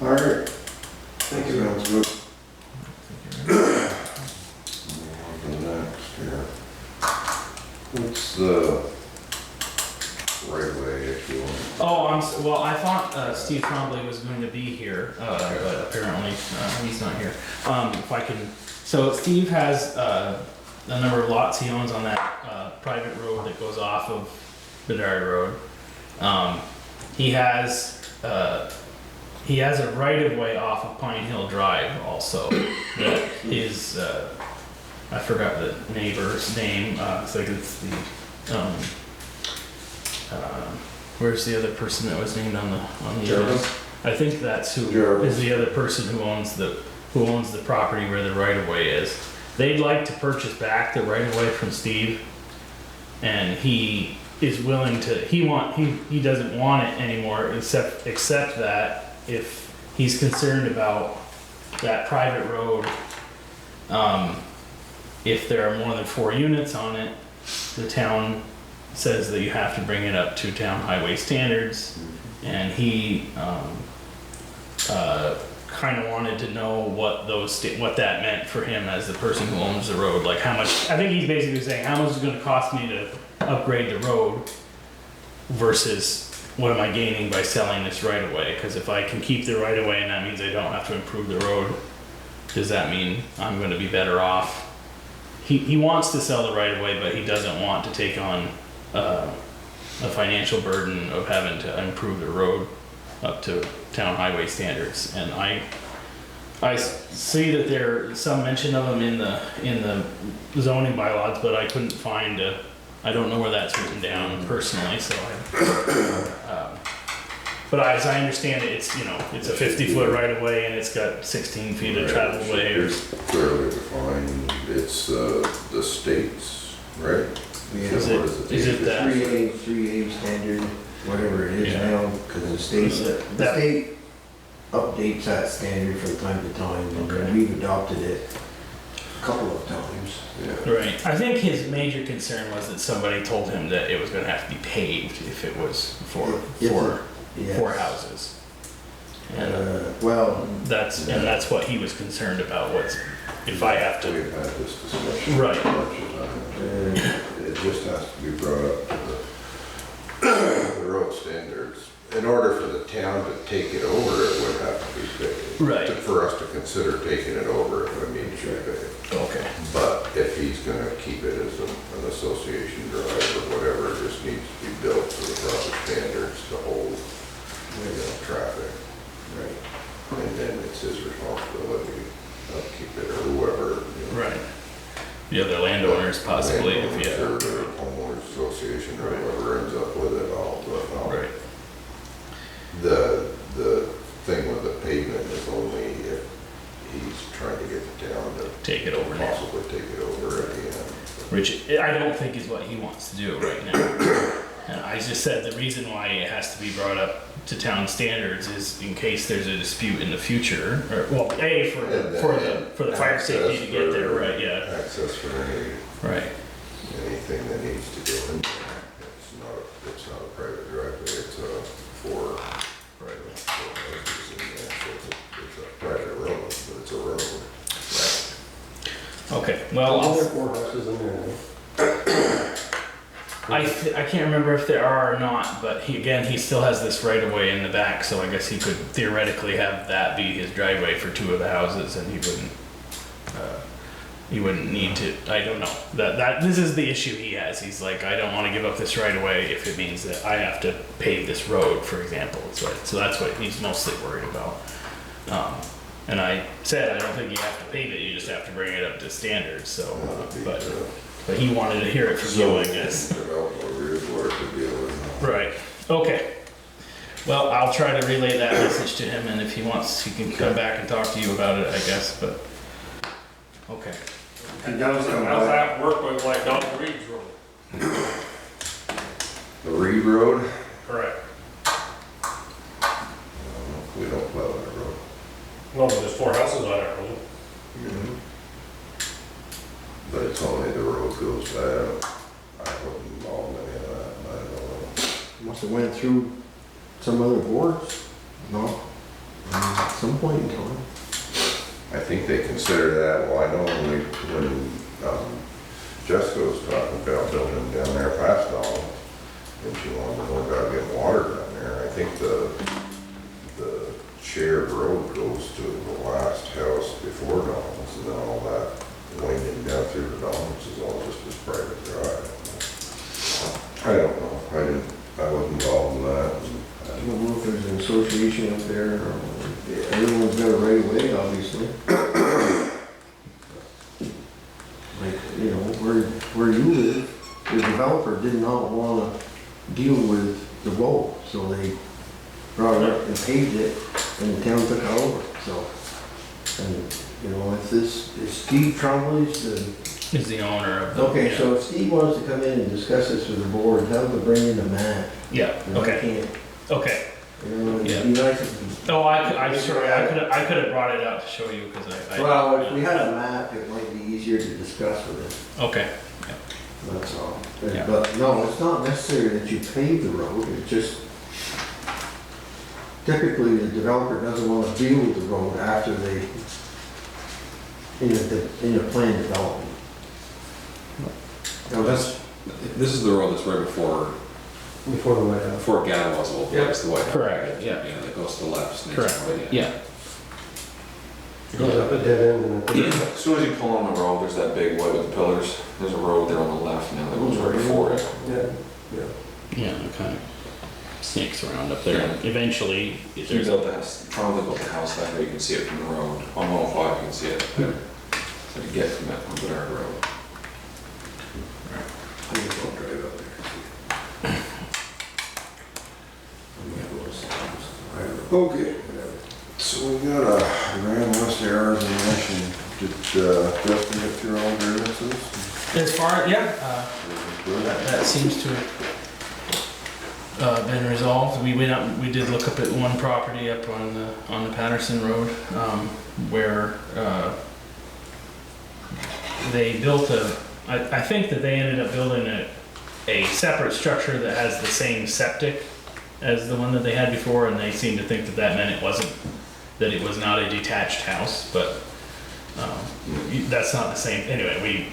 All right. Thank you. Sounds good. On to the next here. What's the right-of-way issue? well, I thought Steve Trombley was going to be here, but apparently he's not here. If I can, so Steve has a number of lots he owns on that private road that goes off of Bedard Road. He has a right-of-way off of Pine Hill Drive also, that his, I forgot the neighbor's name, it's like it's the, where's the other person that was named on the Jarvis? I think that's who Jarvis. is the other person who owns the property where the right-of-way is. They'd like to purchase back the right-of-way from Steve, and he is willing to, he doesn't want it anymore, except that if he's concerned about that private road, if there are more than 4 units on it, the town says that you have to bring it up to town highway standards, and he, kind of wanted to know what what that meant for him as the person who owns the road, like how much, I think he's basically saying, how much is it gonna cost me to upgrade the road versus what am I gaining by selling this right away? Because if I can keep the right of way and that means I don't have to improve the road, does that mean I'm gonna be better off? He wants to sell the right of way, but he doesn't want to take on a financial burden of having to improve the road up to town highway standards. And I see that there's some mention of them in the zoning bylaws, but I couldn't find I don't know where that's written down personally, so but as I understand it, it's, you know, it's a 50-foot right of way and it's got 16 feet of travel way. It's clearly defined, it's the state's, right? Yeah. So what Is it that? 3A standard, whatever it is Yeah. now, because the state updates that standard from time to time, and Okay. we've adopted it a couple of times. Yeah. Right. I think his major concern was that somebody told him that it was gonna have to be paved if it was for Yes. 4 houses. And Well, that's what he was concerned about, was if I have to. We've had this discussion. Right. a bunch of times. It just has to be brought up to the road standards. In order for the town to take it over, it would have to be paved. Right. For us to consider taking it over, it would need to be paved. Okay. But if he's gonna keep it as an association drive or whatever, it just needs to be built to the proper standards to hold, traffic. right. And then it's his responsibility to keep it, or whoever. Right. The other landowners possibly, if Landowners yeah. or the homeowners association or whoever ends up with it all, but, Right. the thing with the pavement is only if he's trying to get the town to Take it over now. possibly take it over at the end. Which I don't think is what he wants to do right now. And I just said the reason why it has to be brought up to town standards is in case there's a dispute in the future, or, well, A, for the fire safety to get there, right, yeah. Access for Right. anything that needs to go in there. It's not a private driveway, it's for private. It's a private road, but it's a road. Okay, well, There's 4 houses in there. I can't remember if there are or not, but he still has this right of way in the back, so I guess he could theoretically have that be his driveway for 2 of the houses, and he wouldn't need to. I don't know. This is the issue he has. He's like, I don't want to give up this right of way if it means that I have to pave this road, for example. So that's what he's mostly worried about. And I said, I don't think you have to pave it. You just have to bring it up to standards. So, but he wanted to hear it from you, I guess. Right. Okay. Well, I'll try to relay that message to him, and if he wants, he can come back and talk to you about it, I guess, but, okay. And how's that work with like Don Reed's road? The Reed Road, Correct. we don't plow that road. No, but there's 4 houses on that road. But it's only the road goes by, I wasn't involved in any of that, I don't know. Must have went through some other boards, no? At some point in time. I think they consider that, well, I know when Jessica was talking about building down there past Donald, and she wanted to know about getting water down there, I think the shared road goes to the last house before Donald's, and then all that winding down through the Donald's is all just his private drive. I don't know, I wasn't involved in that. I don't know if there's an association up there, or everyone's got a right of way, obviously. Like, you know, where you live, the developer did not wanna deal with the road, so they brought it up and paved it, and the town took it over, so. And, you know, if Steve Trombley's the is the owner of the. Okay, so if Steve wants to come in and discuss this with the board, tell him to bring in a map. Yeah, And I okay, can't, okay. you know, it'd be nice if Oh, sorry, I could have brought it out to show you, because I. well, if we had a map, it might be easier to discuss with him, Okay, that's all. Yeah. But no, it's not necessary that you pave the road, it's just typically the developer doesn't want to build the road after they, in a planned development. No, this is the road that's right before Before the White House. Before Gadwell's old place, the white. Correct, yeah. Yeah, that goes to the left. Snake's correct, Point, yeah. It goes up a dead end and then. As soon as you pull on the road, there's that big white with the pillars. There's a road there on the left now that goes right before it. Yeah. Yeah, it kind of snakes around up there. Eventually, He there's built that, probably built the house that way, you can see it from the road. On 105, you can see it there. So to get from that onto our road. I just don't drive up there. Okay, so we got a grand list of errors and omission. Did Justin get through all grievances? as far, yeah, Good. that seems to have been resolved. We went up, we did look up at one property up on the Patterson Road, where, they built I think that they ended up building a separate structure that has the same septic as the one that they had before, and they seemed to think that that meant that it was not a detached house, but, that's not the same, anyway,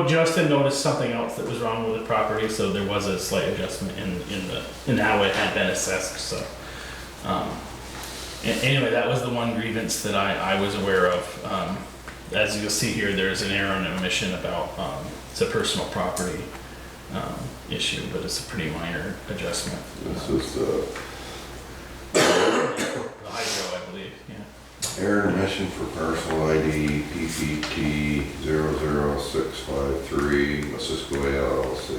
Justin noticed something else that was wrong with the property, so there was a slight adjustment in how it had been assessed, so. Anyway, that was the one grievance that I was aware of. As you'll see here, there's an error and omission about, it's a personal property, issue, but it's a pretty minor adjustment. This is the The hydro, I believe, yeah. error and omission for parcel ID PPT 00653, Missisquoi LLC,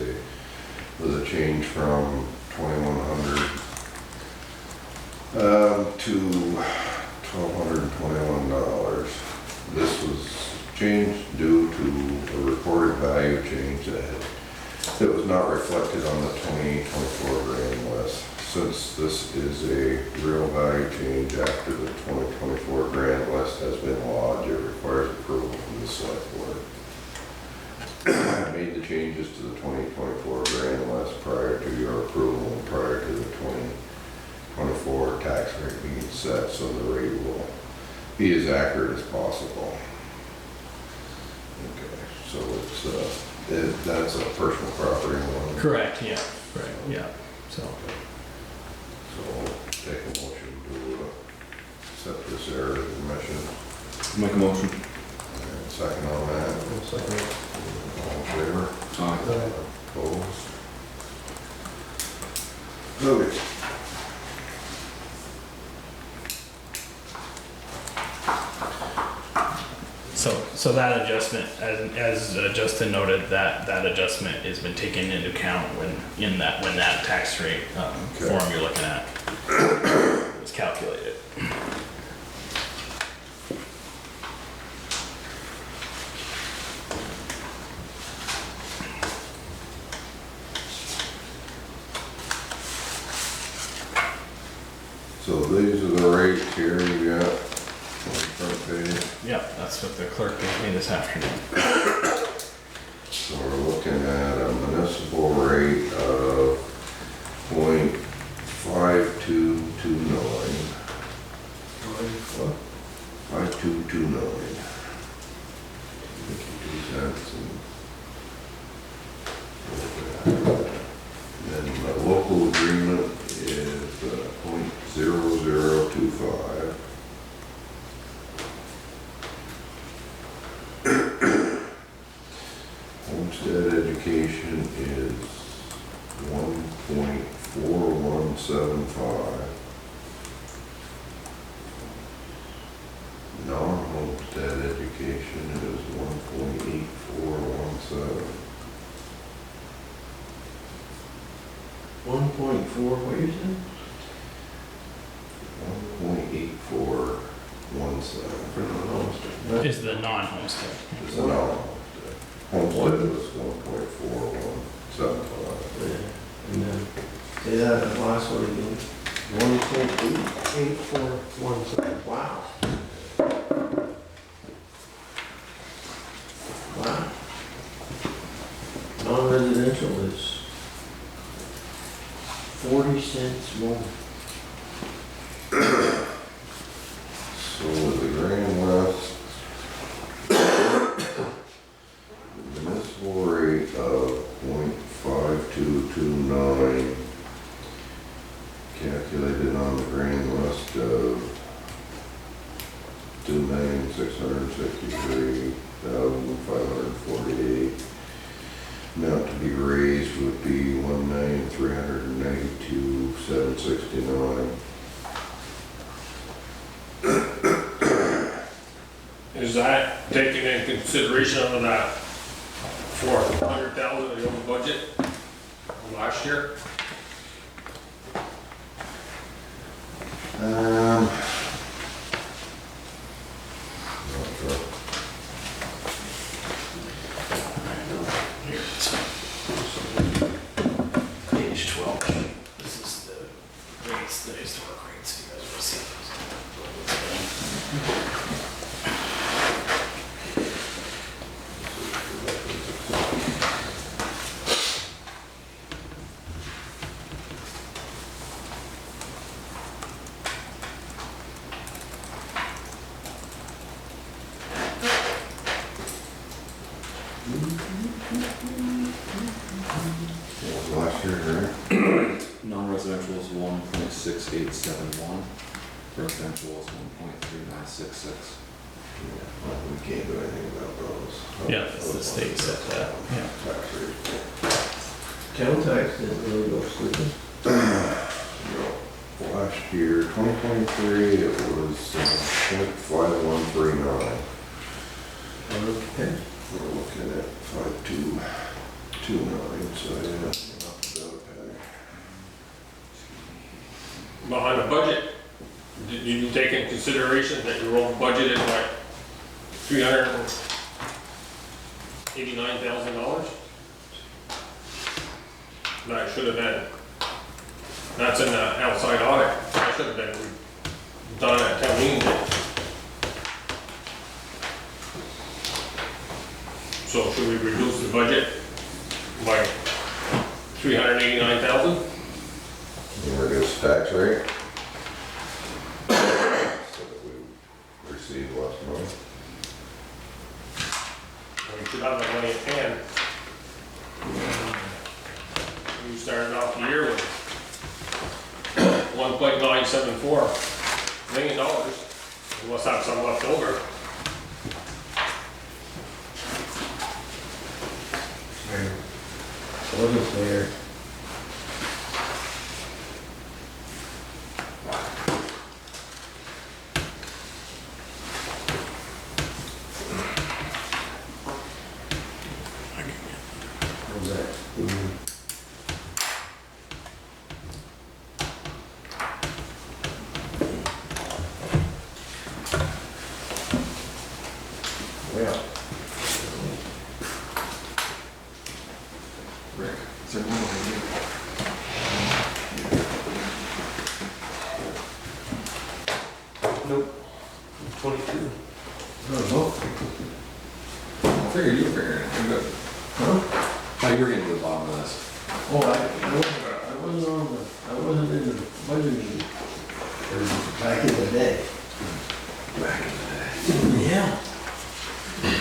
with a change from 2,100 to $1,221. This was changed due to a recorded value change that was not reflected on the 2024 grand list. Since this is a real value change after the 2024 grand list has been lodged, it requires approval from the select board. I made the changes to the 2024 grand list prior to your approval and prior to the 2024 tax rate being set, so the rate will be as accurate as possible. Okay, so that's a personal property one. Correct, yeah, right, yeah, so. So take a motion to accept this error of omission. Make a motion. And second on that. All in favor? Aye. Opposed? Okay. So that adjustment, as Justin noted, that adjustment has been taken into account when that tax rate Okay. form you're looking at was calculated. So these are the rates here you got on the front page. Yep, that's what the clerk gave me this afternoon. So we're looking at a municipal rate of 0.5229. 5229. 52 cents and then the local agreement is 0.0025. Homestead education is 1.4175. Non-homestead education is 1.8417. 1.4, what you said? 1.8417. For non-homestead. is the non-homestead. It's a no. Homestead was 1.4175. And then, say that last one again. 1.8. 8417. Wow. Wow. Non-residential is 40 cents more. So the Grand West, the municipal rate of 0.5229, calculated on the Grand West of 2,663,548. Amount to be raised would be 1,392,769. Is that taking into consideration of that 400,000 of the old budget from last year? Not sure. Page 12. This is the rates, the historic rates, you guys will see those. What was last year, right? Non-residential is 1.6871, residential is 1.3966. Yeah, well, we can't do anything about those. Yeah, it's the state set that, yeah. Tax rate. Town tax didn't really go sleeping. No. Last year, 2023, it was 0.5139. Okay. We're looking at 5229, so yeah, not about a penny. Behind the budget, did you take into consideration that your old budgeted like $389,000? That should have been, that's in the outside audit, that should have been done at town meeting. So should we reduce the budget by 389,000? You reduce the tax rate? So that we receive less money. We should have that money at hand. We started off the year with $1.974 million. We must have some left over. Wasn't there. What was that? Well. Rick, is there one over here? Nope. 22. Oh, I figured you were figuring it. You're good. huh? Oh, you were getting to the bottom of this. Oh, I wasn't in the budget meeting. Or back in the day. Back in the day. Yeah.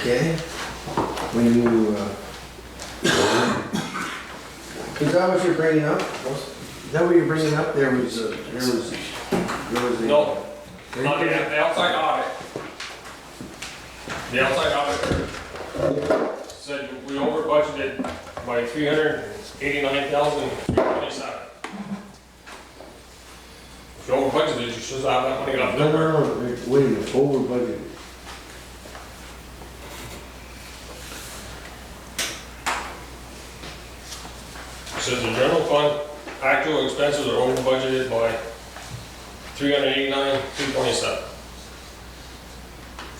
Okay. When you, is that what you're bringing up? Is that what you're bringing up? There was a. No, not the outside audit. The outside auditor said we over budgeted by 389,327. If you over budgeted, you should have that money left No, over. no, no, wait a minute, over budget. Says the general fund actual expenses are over budgeted by 389,327.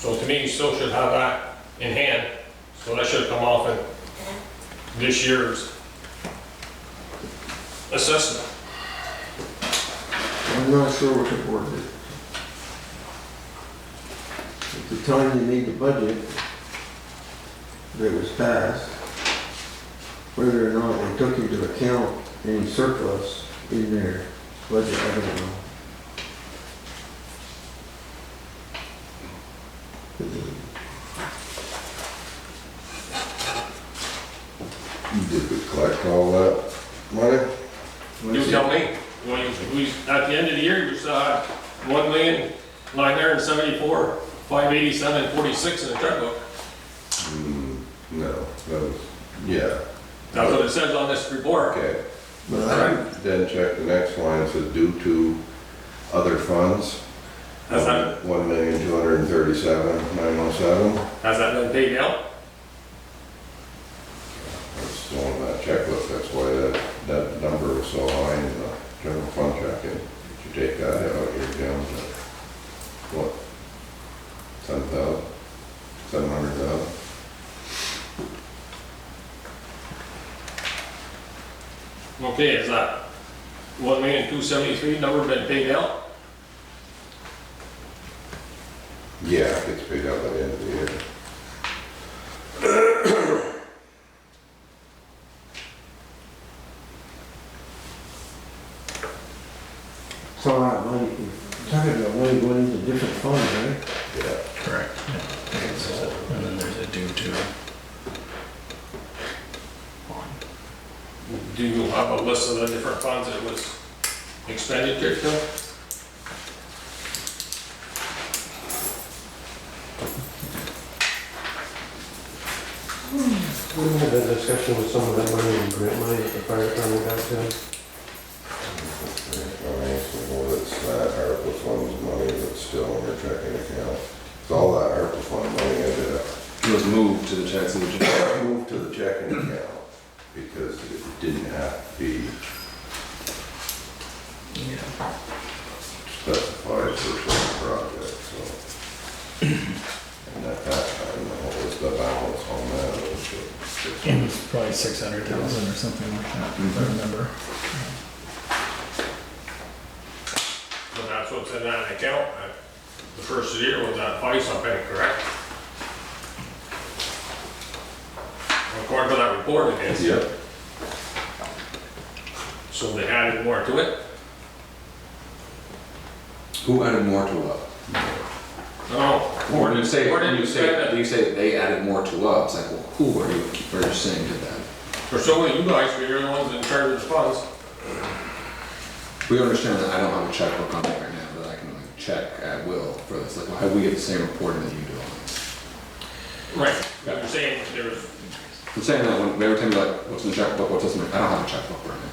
So to me, you still should have that in hand, so that should come off in this year's assessment. I'm not sure what the board did. At the time they made the budget that was passed, whether or not they took into account any surplus in their budget, I don't know. Did we collect all that money? You tell me, when you, at the end of the year, you still have 1,974,587.46 in the checkbook. No, that was, yeah, That's what it says on this report. okay. But Then check the next line, it says due to other funds. Has that, 1,237,907. has that been paid out? That's still on that checkbook, that's why that number was so high in the general fund checking. If you take that out, you're down to, what? 7,000? 700,000? Okay, is that 1,273,000 number been paid out? Yeah, it gets paid out by the end of the year. so that money, talking about money going into different funds, right? Yeah. Correct. And then there's a due to. Do you have a list of the different funds that was expenditure to? We had that discussion with some of that money and grant money that the fire department got to. It's that ARPA funds money that's still in your checking account. It's all that ARPA fund money ended up It was moved to the checks and the moved to the checking account because it didn't have to be specified for certain projects, so. And at that time, what was the balance on that? It was It was probably 600,000 or something like that, if I remember. But that's what's in that account. The first of the year was that 5-something, correct? According to that report, it is. Yep. So they added more to it? Who added more to what? No. When you say, Where did you say that? you say they added more to us, like, well, who are you saying did that? For so many you guys, you're the ones in charge of the funds. We understand that I don't have a checkbook on me right now, but I can like check at will for this, like, how do we get the same reporting that you do on this? Right. But you're saying there was. I'm saying that when every time you're like, what's in the checkbook, what's this, I don't have a checkbook right now.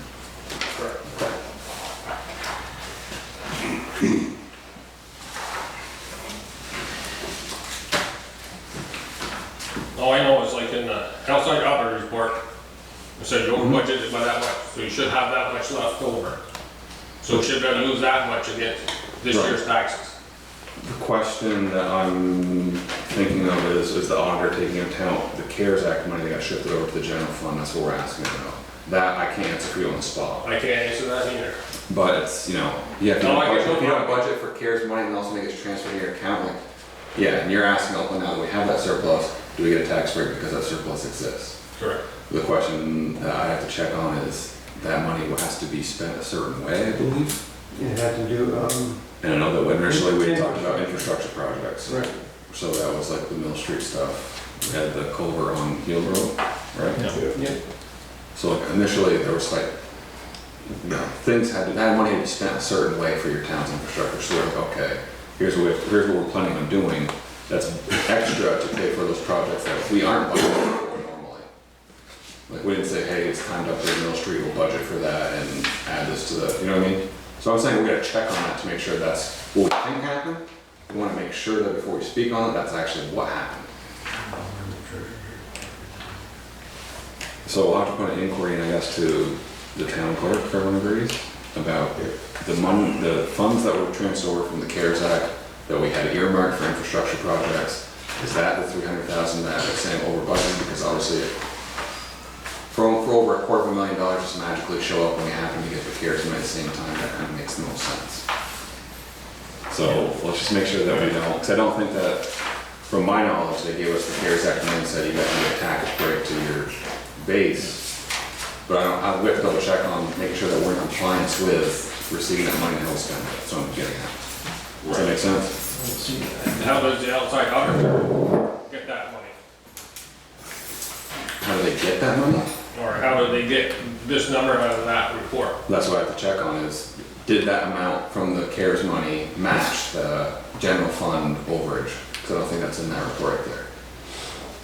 All I know is like in the outside operating report, it said you over budgeted by that much, so you should have that much left over. So you should be able to use that much against this Right. year's taxes. The question that I'm thinking of is the auditor taking into account the CARES Act money that got shifted over to the general fund, that's what we're asking about. That I can't answer for you on the spot, I can't answer that either. but it's, you know, you have to, No, I get if you no don't budget for CARES money and also make it transfer to your account, like, yeah, and you're asking, oh, now that we have that surplus, do we get a tax break because that surplus exists? Correct. The question that I have to check on is that money has to be spent a certain way, I believe. It had to do, And I know that initially we had talked about infrastructure projects. right. So that was like the Mill Street stuff. We had the culvert on Hill Road, right? Yeah. So like initially there was like, you know, that money had to be spent a certain way for your town's infrastructure. So we're like, okay, here's what we're planning on doing. That's extra to pay for those projects that we aren't budgeting for normally. Like we didn't say, hey, it's time to upgrade Mill Street, we'll budget for that and add this to the, you know what I mean? So I'm saying we gotta check on that to make sure that's what we think happened. We wanna make sure that before we speak on it, that's actually what happened. So we'll have to put an inquiry in, I guess, to the town clerk, if everyone agrees, about the money, the funds that were transferred over from the CARES Act that we had earmarked for infrastructure projects. Is that the 300,000 that they're saying over budget? Because obviously, for over $250,000 just magically show up when we happen to get the CARES money at the same time, that kind of makes no sense. So let's just make sure that we don't, because I don't think that, from my knowledge, they gave us the CARES Act money and said you got to do a tax break to your base. But we have to double check on making sure that we're in compliance with receiving that money and how we spend it. That's what I'm getting at. Does that make sense? And how does the outside auditor get that money? How do they get that money? Or how do they get this number out of that report? That's what I have to check on is, did that amount from the CARES money match the general fund overage? Because I don't think that's in that report right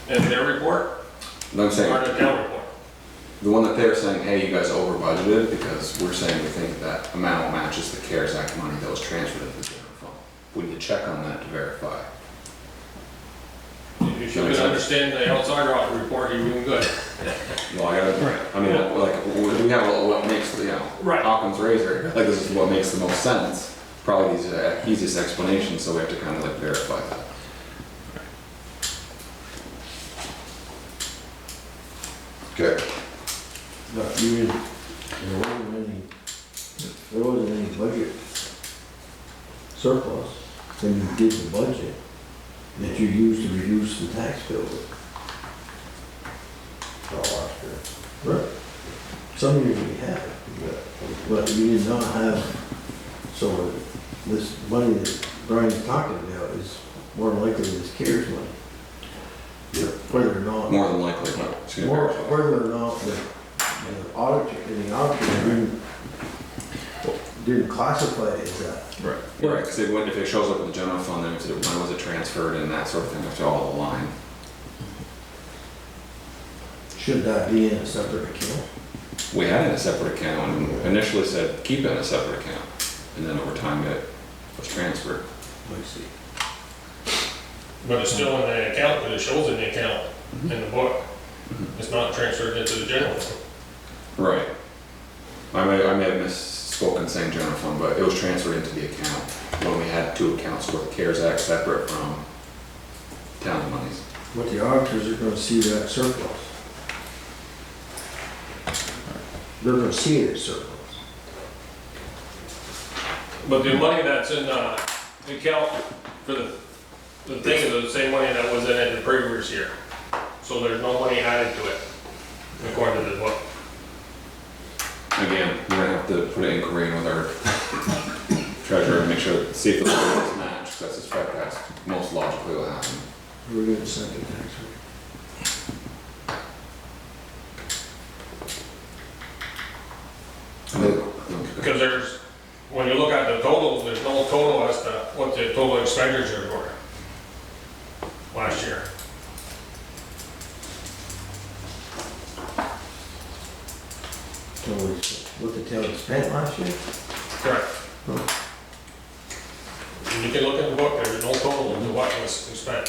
there. In their report? No, I'm saying, Or the account report? the one that they're saying, hey, you guys over budgeted, because we're saying we think that amount matches the CARES Act money that was transferred into the general fund. We need to check on that to verify. You should understand the outside audit report, you're doing good. Well, I mean, like, we have what makes, Right. Occam's razor, like, this is what makes the most sense. Probably the easiest explanation, so we have to kind of like verify that. Okay. But there wasn't any budget surplus, then you did the budget that you used to reduce the tax bill. Oh, last year. Right. Some years we have it, but you did not have, so this money that Brian's talking about is more likely this CARES money. Yep. Whether or not. More than likely, but it's gonna More, verify. whether or not the auditor didn't classify it as that. Right, because if it shows up in the general fund, then when was it transferred and that sort of thing, it's all aligned. Should that be in a separate account? We had it in a separate account and initially said, keep it in a separate account. And then over time it was transferred. I see. But it's still in the account, but it shows in the account, in the book. It's not transferred into the general fund. Right. I may have misspoken saying general fund, but it was transferred into the account when we had two accounts for the CARES Act separate from town monies. But the auditors are gonna see that surplus. They're gonna see it as surplus. But the money that's in the account for the thing is the same money that was in it the previous year. So there's no money added to it, according to the book. Again, we're gonna have to put an inquiry in with our treasurer and make sure, see if the numbers match, because I suspect that's most logically what happened. We're gonna send it next week. Because there's, when you look at the totals, there's no total as to what the total expenditures were last year. Totally, what the town spent last year? Correct. You can look in the book, there's no total to what was spent.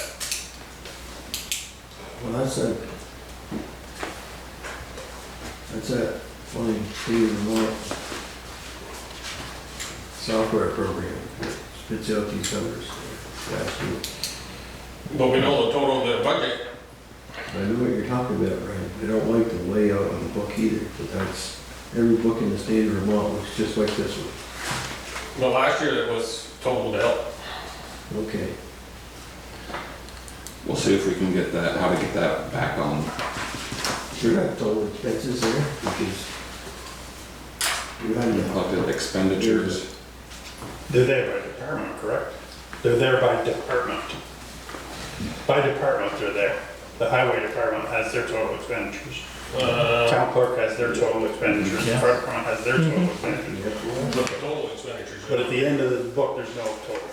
Well, that's a funny fee of the month software program that spits out these numbers. But we know the total of the budget. I know what you're talking about, Ryan. I don't like the layout of the book either, but that's, every book in the state of Vermont looks just like this one. But last year it was totaled out. Okay. We'll see if we can get that, how to get that back on. Sure got total expenses there, because you had the Collected expenditures. They're there by department, correct? They're there by department. By department, they're there. The highway department has their total expenditures. Town clerk has their total expenditures. The fire department has their total expenditures. But the total expenditures. But at the end of the book, there's no total.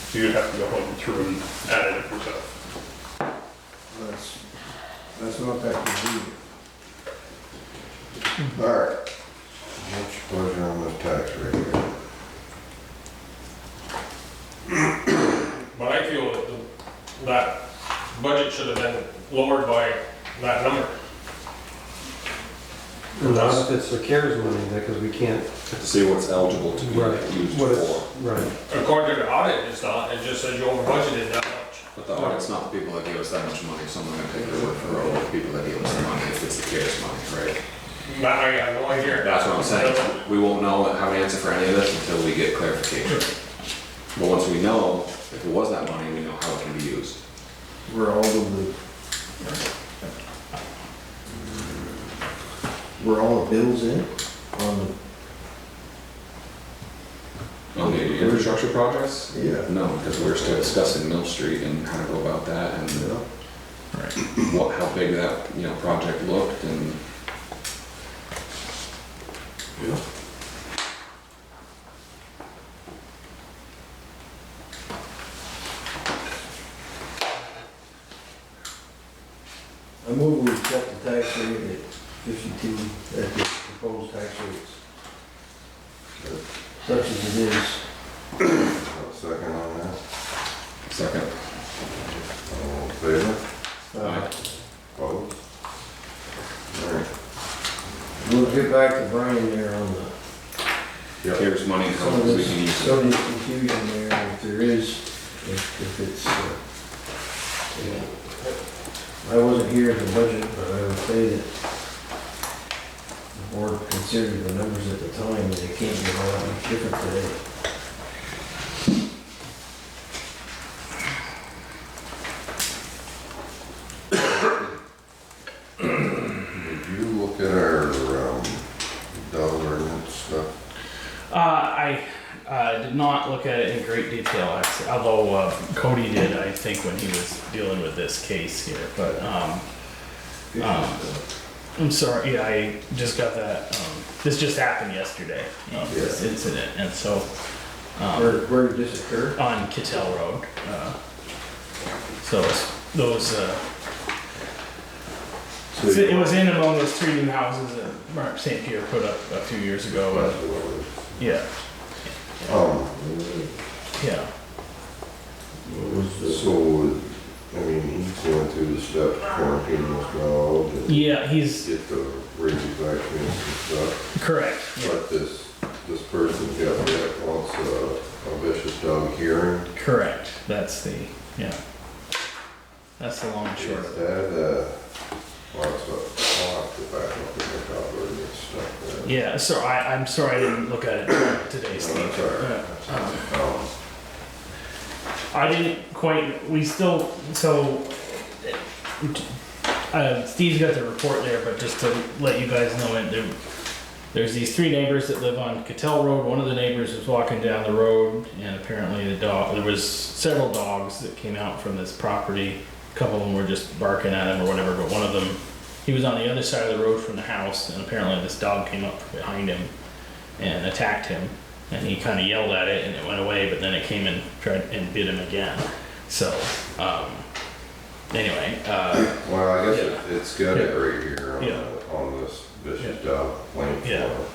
So you'd have to go home through and add it yourself. That's not that convenient. All right. What's your pleasure on this tax rate here? But I feel that that budget should have been lowered by that number. Not if it's the CARES money, because we can't, To see what's eligible to be Right. used What for. Right. according to the audit, it's not, it just says you over budgeted that much. But the audit's not the people that gave us that much money, someone's gonna take their word for it, the people that gave us the money, if it's the CARES money, right? But I have no idea. That's what I'm saying, we won't know, have an answer for any of this until we get clarification. But once we know, if it was that money, we know how it can be used. Were all of the, were all the bills in on On the infrastructure projects? the? Yeah. No, because we're still discussing Mill Street and how to go about that and what, how big that, project looked and. I move we accept the tax rate at 52, at the proposed tax rates. Such as it is. I'll second on that. Second. All in favor? Aye. Opposed? Alright. We'll get back to Brian there on the, Here's money, how some of we this, can use some it. of this confusion there, if there is, if it's, I wasn't here at the budget, but I would say that the board considered the numbers at the time, and they can't be a lot much different today. Did you look at our, dog ordinance stuff? I did not look at it in great detail, actually, although Cody did, I think, when he was dealing with this case here, but, I'm sorry, yeah, I just got that, this just happened yesterday, this incident, and so, Where did this occur? on Kittel Road, so those, So so it was in among those 3 new houses that Mark St. Pierre put up a few years ago, yeah, yeah. What was the? So, I mean, he's going through the steps, quarantining his dog and Yeah, he's, get the rabies vaccines and stuff. correct, yeah, But this person got that wants a vicious dog hearing. correct, that's the, yeah. That's the long and short Is of it. that, well, I'll have to back up in the dog ordinance stuff there. Yeah, so I'm sorry I didn't look at it today, No, Steve. that's all right. I didn't quite, we still, so, Steve's got the report there, but just to let you guys know, there's these 3 neighbors that live on Cattell Road. One of the neighbors was walking down the road, and apparently there was several dogs that came out from this property. A couple of them were just barking at him or whatever, but one of them, he was on the other side of the road from the house, and apparently this dog came up behind him and attacked him. And he kind of yelled at it, and it went away, but then it came and tried and bit him again. So, anyway, Well, I guess Yeah. it's got it right here Yeah. on this vicious dog complaint Yeah. form.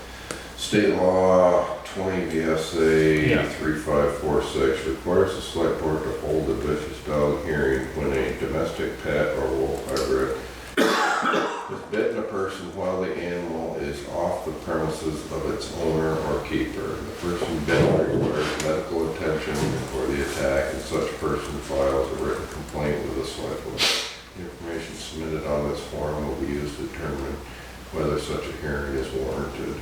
State law 20 VSA Yeah. 3546 requires the select board to hold a vicious dog hearing when a domestic pet or wolf hybrid has bitten a person while the animal is off the premises of its owner or keeper. The person bitten requires medical attention for the attack, and such person files a written complaint with the select board. The information submitted on this form will be used to determine whether such a hearing is warranted.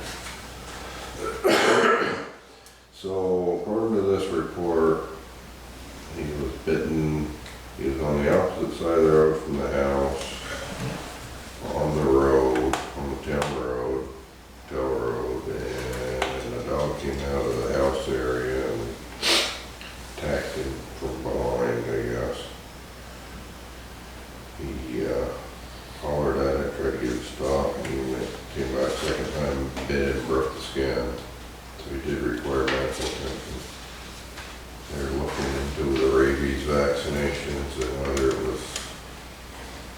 So, according to this report, he was bitten, he was on the opposite side of the road from the house, on the road, on the town road, and the dog came out of the house area and attacked him from behind, I guess. He hollered at it, tried to get it to stop, and he came back second time, bit it, broke the skin. So he did require medical attention. They're looking into the rabies vaccinations and whether it was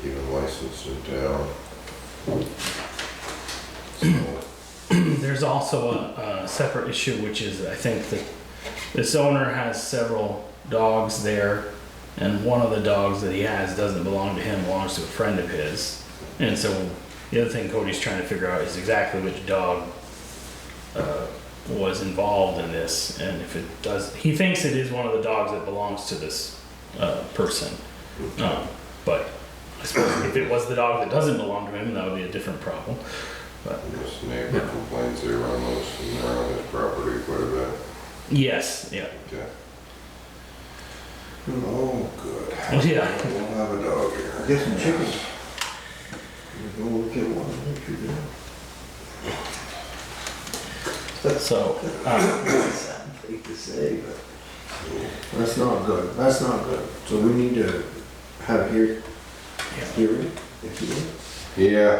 even licensed in town. So, there's also a separate issue, which is I think that this owner has several dogs there, and one of the dogs that he has doesn't belong to him, belongs to a friend of his. And so the other thing Cody's trying to figure out is exactly which dog was involved in this, and if it does, he thinks it is one of the dogs that belongs to this person. But I suppose if it was the dog that doesn't belong to him, that would be a different problem. But This neighbor complains they run those from around his property quite a bit. yes, yeah, Okay. Oh, good. yeah. We'll have a dog here. Get some chickens. Go look at one, make sure they're. So, Sad thing to say, but that's not good, that's not good. So we need to have hearing, if you will. Yeah,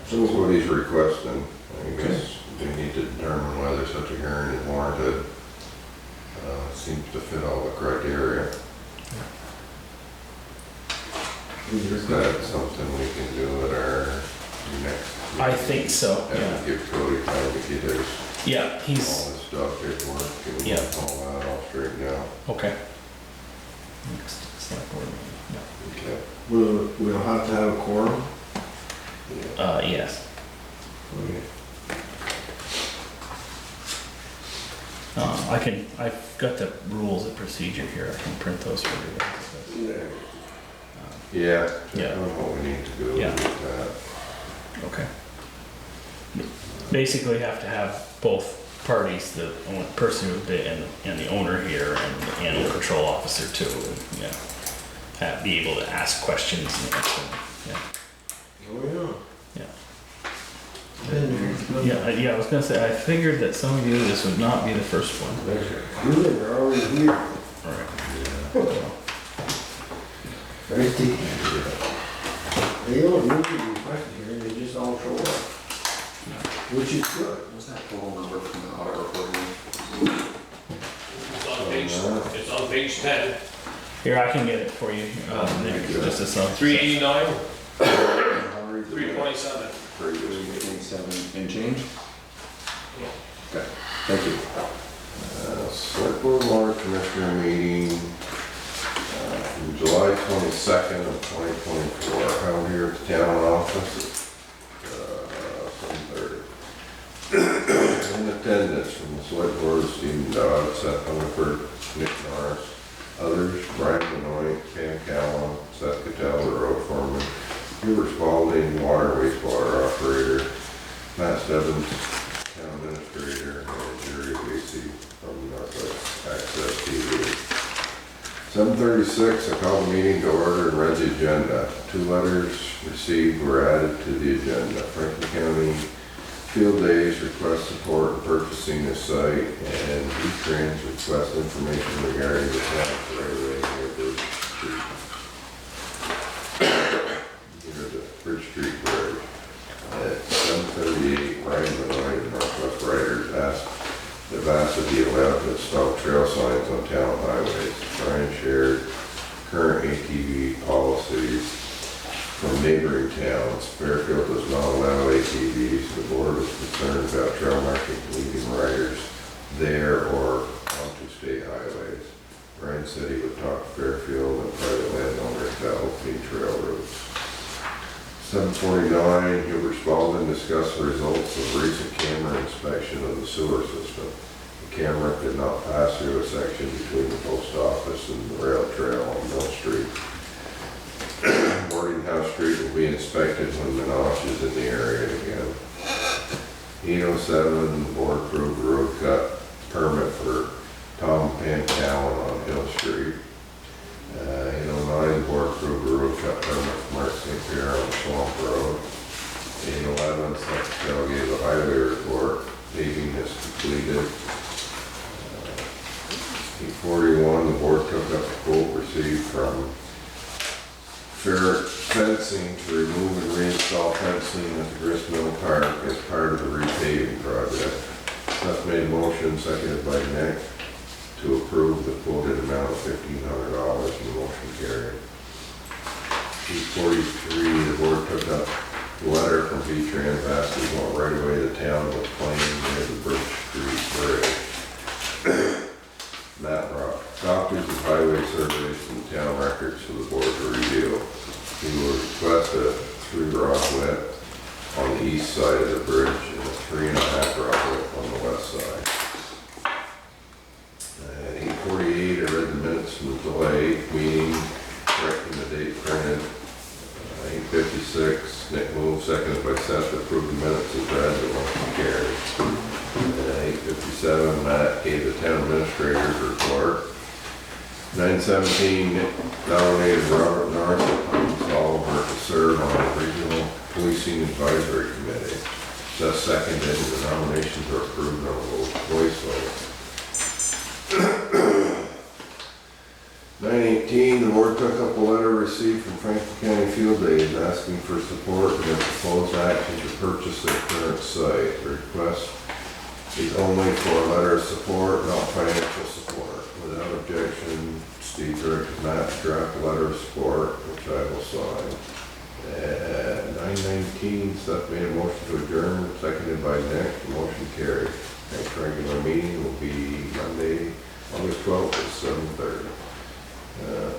So that's what he's requesting. I guess they need to determine whether such a hearing is warranted. Seems to fit all the criteria. Is that something we can do at our next? I think so, And yeah. give Cody time to get his, Yeah, all he's, his stuff, paperwork, get Yeah. all that all straightened out. okay. Next select board meeting, Okay. we'll have to have a quorum. yeah. Yes. I've got the rules of procedure here, I can print those for you. Yeah. Yeah. I know what we need to do Yeah. with that. Okay. Basically have to have both parties, the person and the owner here, and the animal control officer too, and, yeah. Be able to ask questions and answer them, yeah. Oh, Yeah. yeah. Yeah, I was gonna say, I figured that some of you, this would not be the first one. Really, they're already here. Alright. Very deep. They don't need to be requested here, they just all show up. Which is good. What's that total number from the audit report? It's on page 10, Here, I can get it for you, Nick, just a second. 389, 327. 327 and change? Okay, thank you. Select Board Water Commissioner meeting, from July 22nd of 2024, held here at the town office at 7:30. In attendance from the Select Board, Stephen Dodd, Seth Hungerford, Nick Norris, others, Brian Benoit, Pam Callan, Seth Cattell, the road foreman, Hubert Spalding, water wastewater operator, Matt Stebbins, town administrator, and Jerry Lacy from Northwest Access TV. 7:36, I call the meeting to order and read the agenda. 2 letters received were added to the agenda. Franklin County Field Days request support in purchasing this site, and V-Trans request information regarding the town's right-of-way near Bridge Street. Near the Bridge Street Bridge. At 7:38, Ryan Benoit and Northwest Riders asked the VASA be allowed to install trail signs on town highways. Brian shared current ATV policies from neighboring towns. Fairfield does not allow ATVs. The board is concerned about trail marking leading riders there or onto state highways. Brian said he would talk to Fairfield and private landowners about opening trail routes. 7:49, Hubert Spalding discussed the results of recent camera inspection of the sewer system. The camera could not pass through a section between the post office and the rail trail on Mill Street. Boarding House Street will be inspected when Minosh is in the area again. 807, board approved road cut permit for Tom Pancallen on Hill Street. 809, board approved road cut permit for Mark St. Pierre on Swamp Road. 811, Secretary gave a highway report, paving is completed. 841, the board took up a quote received from Fair Fencing to remove and reinstall fencing at the Grist Mill Park as part of the repaving project. Seth made a motion, seconded by Nick, to approve the quoted amount of $1,500, and the motion carried. 843, the board took up a letter from V-Trans asking what right away the town was planning near the Bridge Street Bridge. Matt Rock, copies of highway surveys from the town records for the board to review. He will request a 3 rock width on the east side of the bridge and a 3.5 rock width on the west meeting, correcting the date printed. 8:56, Nick moved, seconded by Seth, to approve the minutes as read, the motion carried. 8:57, Matt gave the town administrator's report. 9:17, Nick nominated Robert Norris of Pines Oliver to serve on the Regional Policing Advisory Committee. Seth seconded the nominations are approved on a voice vote. 9:18, the board took up a letter received from Franklin County Field Days asking for support in a proposed action to purchase their current site. The request is only for a letter of support, not financial support. Without objection, Steve directed Matt to draft a letter of support, which I will sign. At 9:19, Seth made a motion to adjourn, seconded by Nick. The motion carried. Next regular meeting will be Monday, August 12th at 7:30.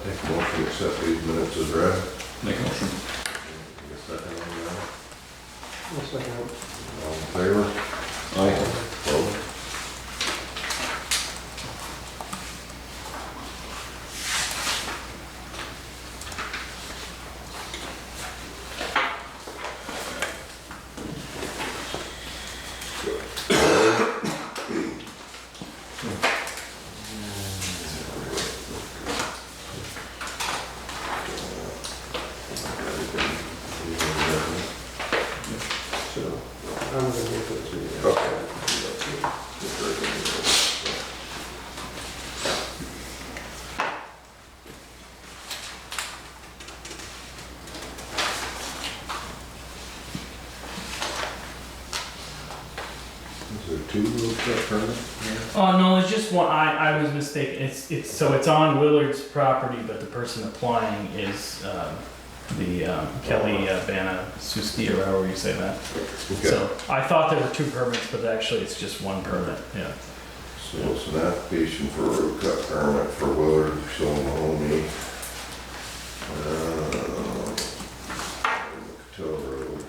Take a motion to accept these minutes as read. Make a motion. Get a second on that. I'll second it. All in favor? Aye. Opposed? So, I'm gonna make it to you. Okay. Is there two road cut permits? Oh, no, it's just one, I was mistaken, it's on Willard's property, but the person applying is, Kelly Banasuski, or however you say that. Okay. So, I thought there were two permits, but actually it's just one permit, yeah. So it's an application for a road cut permit for Willard, so Mahoney. Tow Road.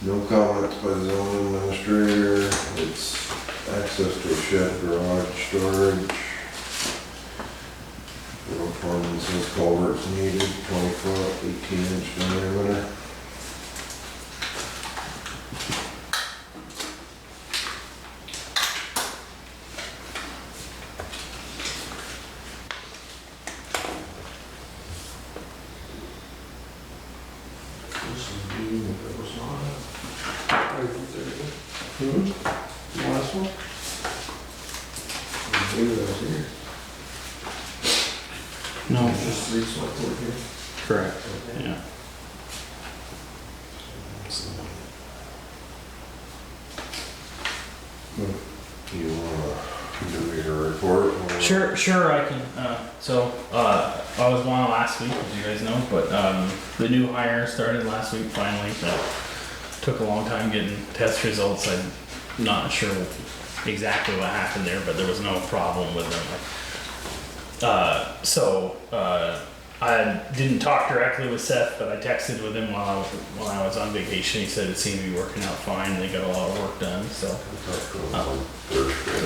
No comments by the zoning administrator. It's access to a shed, garage, storage. Road foreman says culverts needed, 20-foot, 18-inch diameter. This is the meeting that was not Last one? Maybe that was here. No, Just three select board here. correct, yeah. You do your report? or- Sure, I can, I was gone last week, as you guys know, but, the new hire started last week finally. That took a long time getting test results. I'm not sure exactly what happened there, but there was no problem with them. I didn't talk directly with Seth, but I texted with him while I was on vacation. He said it seemed to be working out fine. They got a lot of work done, so,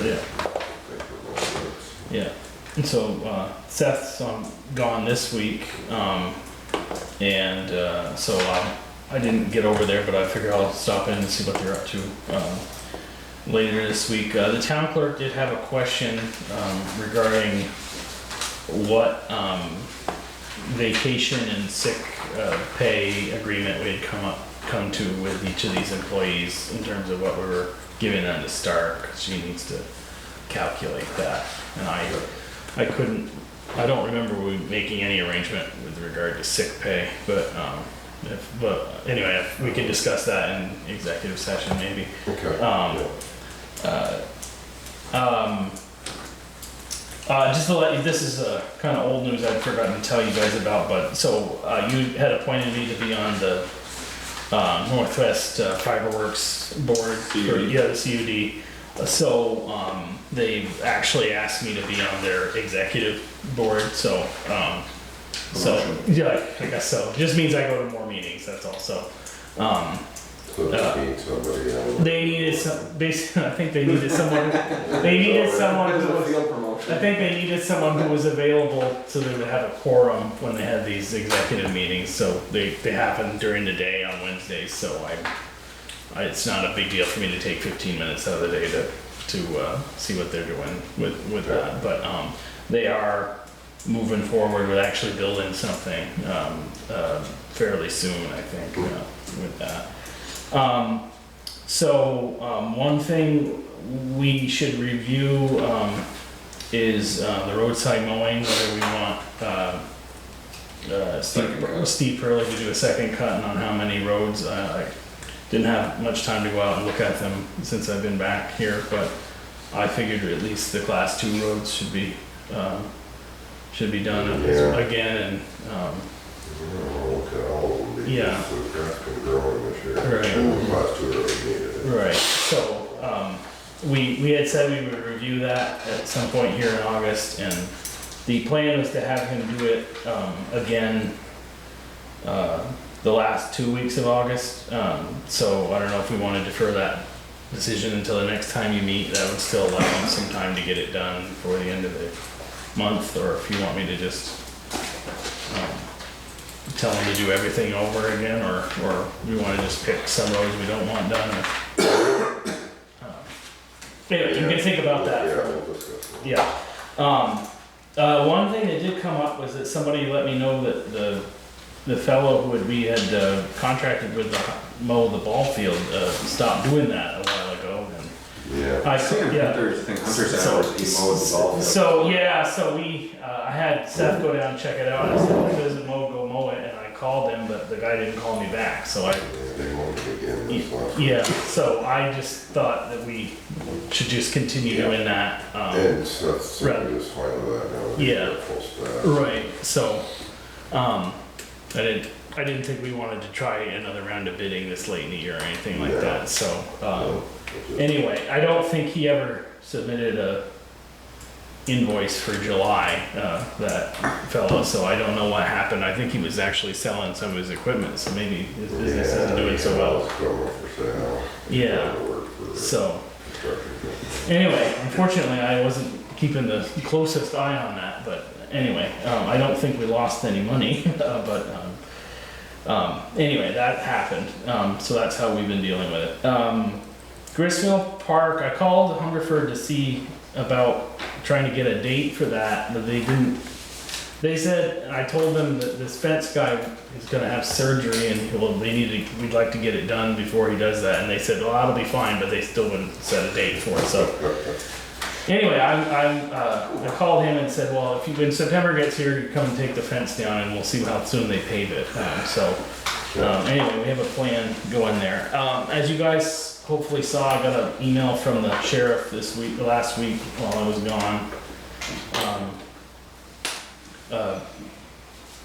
yeah. Yeah, and so Seth's gone this week, so I didn't get over there, but I figure I'll stop in and see what they're up to later this week. The town clerk did have a question regarding what vacation and sick pay agreement we had come to with each of these employees in terms of what we were giving them to start, because she needs to calculate that. And I don't remember we making any arrangement with regard to sick pay, but anyway, if we can discuss that in executive session maybe. Okay. Just to let you, this is kind of old news I'd forgotten to tell you guys about, but so you had appointed me to be on the Northwest Fiberworks board. CUD. Yeah, the CUD. So they've actually asked me to be on their executive board. So yeah, I guess so. Just means I go to more meetings. That's all. So So they need somebody else. They needed some, basically, I think they needed someone, they needed someone who was, Field promotion. I think they needed someone who was available so they would have a quorum when they had these executive meetings, so they happen during the day on Wednesdays, so it's not a big deal for me to take 15 minutes out of the day to see what they're doing with that, but, they are moving forward with actually building something, fairly soon, I think, with that. One thing we should review, is, the roadside mowing, whether we want, Steve Purley to do a second cut and on how many roads. I didn't have much time to go out and look at them since I've been back here, but I figured at least the class 2 roads should be done again, and, Look at all of them. Yeah. So the grass been growing this year. Right. And the last 2 rows needed it. right, so, we had said we would review that at some point here in August, and the plan was to have him do it, again, the last 2 weeks of August, so I don't know if we want to defer that decision until the next time you meet. That would still allow him some time to get it done before the end of the month, or if you want me to just, tell him to do everything over again, or we want to just pick some roads we don't want done, or, anyway, you can think about that. Yeah, we'll discuss that. Yeah. One thing that did come up was that somebody let me know that the fellow who we had contracted with to mow the ball field stopped doing that a while ago. And Yeah. I Hunter's hours, he mowed the ball field. So I had Seth go down and check it out. I said, if it doesn't mow, go mow it. And I called him, but the guy didn't call me back. So They won't again this last. yeah. So I just thought that we should just continue doing that. And so Right. just fine with that now. Yeah. Full staff. Right. So I didn't think we wanted to try another round of bidding this late in the year or anything like Yeah. that. So So, anyway, I don't think he ever submitted a invoice for July, that fellow, so I don't know what happened. I think he was actually selling some of his equipment, so maybe his business isn't doing so well. It's going for sale. Yeah, Work for so, construction company. anyway, unfortunately, I wasn't keeping the closest eye on that, but anyway, I don't think we lost any money, but, anyway, that happened, so that's how we've been dealing with it. Gristmill Park, I called Hungerford to see about trying to get a date for that, but they didn't. They said, I told them that this fence guy is gonna have surgery and we'd like to get it done before he does that, and they said, well, that'll be fine, but they still wouldn't set a date for it, so. Anyway, I called him and said, well, when September gets here, you come and take the fence down and we'll see how soon they pave it, anyway, we have a plan going there. As you guys hopefully saw, I got an email from the sheriff last week while I was gone,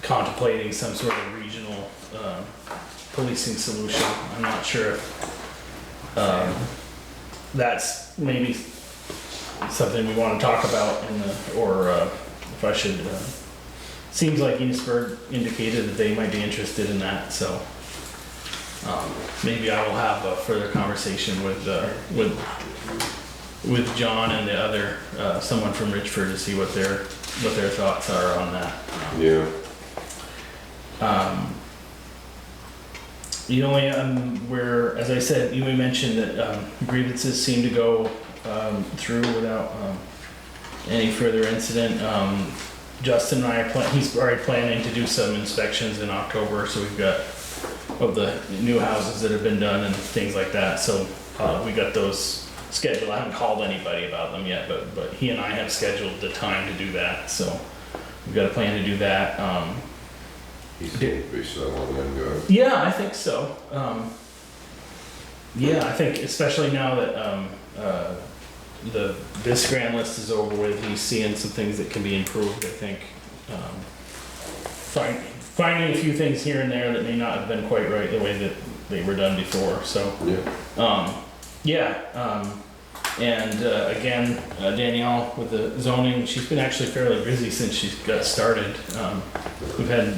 contemplating some sort of regional, policing solution. I'm not sure if, that's maybe something we wanna talk about or if I should, seems like Enosburg indicated that they might be interested in that, so. Maybe I will have a further conversation with John and the other, someone from Richford to see what their thoughts are on that. Yeah. The only, as I said, you mentioned that grievances seem to go through without any further incident. Justin and I he's already planning to do some inspections in October, so we've got of the new houses that have been done and things like that, so we got those scheduled. I haven't called anybody about them yet, but he and I have scheduled the time to do that, so we've got a plan to do that. He seems to be settling in good. Yeah, I think so. Yeah, I think especially now that this grand list is over with, he's seeing some things that can be improved, I think. Finding a few things here and there that may not have been quite right the way that they were done before, so. Yeah. Again, Danielle with the zoning, she's been actually fairly busy since she got started. We've had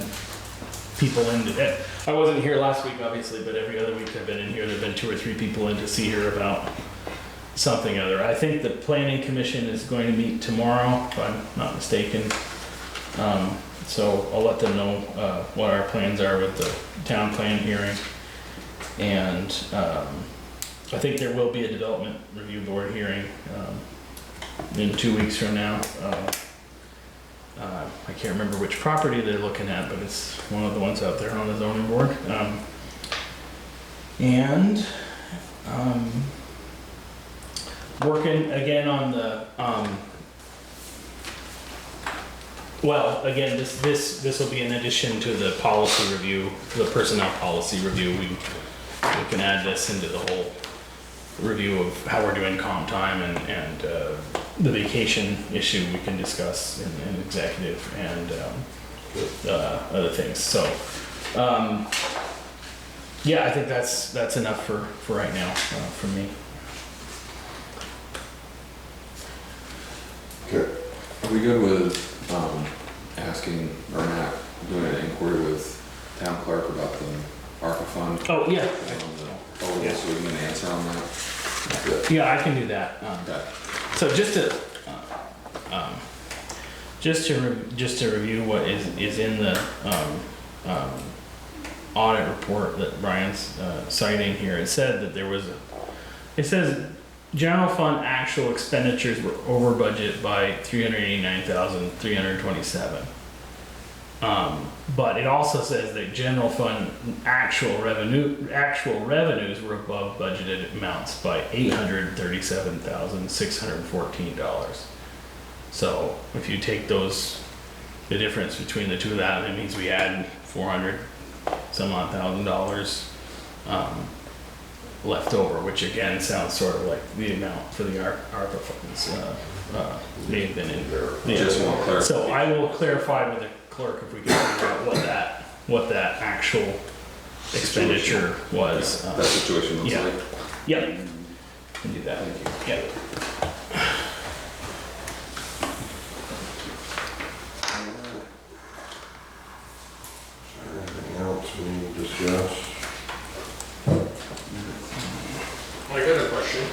people in. I wasn't here last week, obviously, but every other week I've been in here. There've been 2 or 3 people in to see her about something or other. I think the planning commission is going to meet tomorrow, if I'm not mistaken. So I'll let them know what our plans are with the town plan hearing. And I think there will be a development review board hearing in 2 weeks from now. I can't remember which property they're looking at, but it's one of the ones out there on the zoning board. Working again on the, well, again, this will be in addition to the policy review, the personnel policy review. We can add this into the whole review of how we're doing comp time and the vacation issue we can discuss in executive and other things. So, yeah, I think that's enough for right now for me. Okay. Are we good with asking or not doing an inquiry with town clerk about the ARPA fund? Oh, yeah. Yeah, so we can get an answer on that. Yeah, I can do that. Okay. So just to review what is in the audit report that Brian's citing here, it said that it says general fund actual expenditures were over budget by $389,327. But it also says that general fund actual revenues were above budgeted amounts by $837,614. So if you take the difference between the two of that, it means we add $400 some odd $1,000 left over, which again sounds sort of like the amount for the ARPA funds may have been in there. Just want clarity. So I will clarify with the clerk if we can figure out what that actual expenditure was. That situation looks yeah. like. Yep. Can do that. Yep. Anything else we need to discuss? I got a question.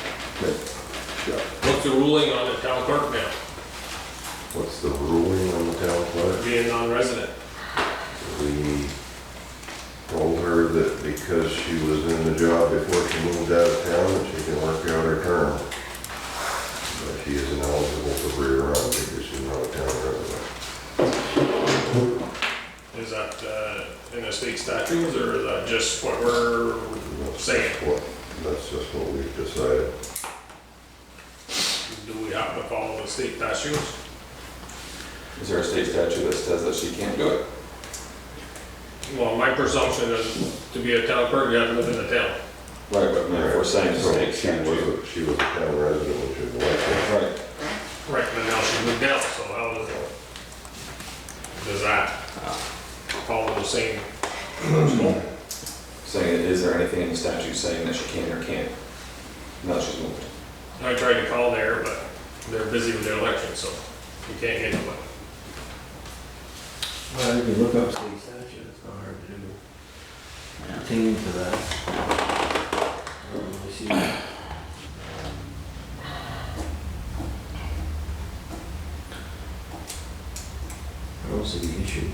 Yeah. What's the ruling on the town clerk now, What's the ruling on the town clerk? being non-resident? We told her that because she was in the job before she moved out of town, that she can work out her term. But she isn't eligible to rerun because she's not a town resident. Is that in the state statutes, or is that just what we're saying? That's just what we've decided. Do we have to follow the state statutes? Is there a state statute that says that she can't do it? Well, my presumption is to be a town clerk, you have to live in the town. Right, but if we're saying So state she was a town resident when she was elected. Right. Right, but now she's moved down, so how does that follow the same? Saying, is there anything in the statute saying that she can or can't? Now that she's moved. I tried to call there, but they're busy with their election, so you can't get anyone. Well, you can look up state statute, it's not hard to do. Pertaining to that. Let me see. I don't see the issue,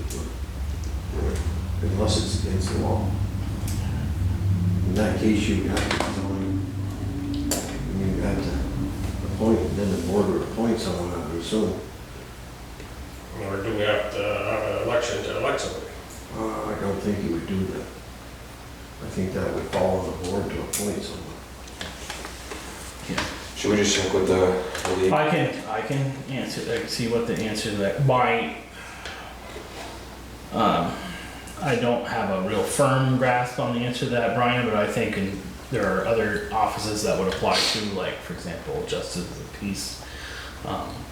unless it's against the law. In that case, you would have to, you have to appoint, and then the board would appoint someone, I would assume. Or do we have to have an election to elect somebody? I don't think you would do that. I think that would fall on the board to appoint someone. Should we just check with the league? I can answer. I can see what the answer to that. I don't have a real firm grasp on the answer to that, Brian, but I think there are other offices that would apply to, like, for example, justice of the peace,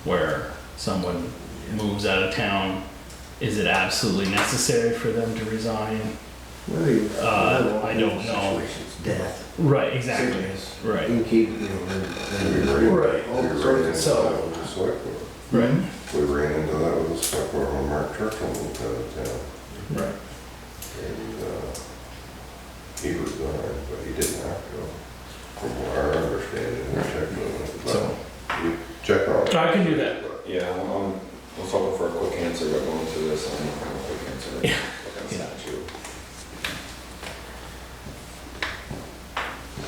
where someone moves out of town. Is it absolutely necessary for them to resign? Well, I don't know. Situations, death, Right, exactly. sickness, Right. incapable, Right. We ran into So- that with the select board. Right. We ran into that with the select board when Mark Churchill moved out of town. Right. Yeah, I was hoping for a quick answer, but going through this, I don't have a quick answer. Yeah. Look at Yeah. statute.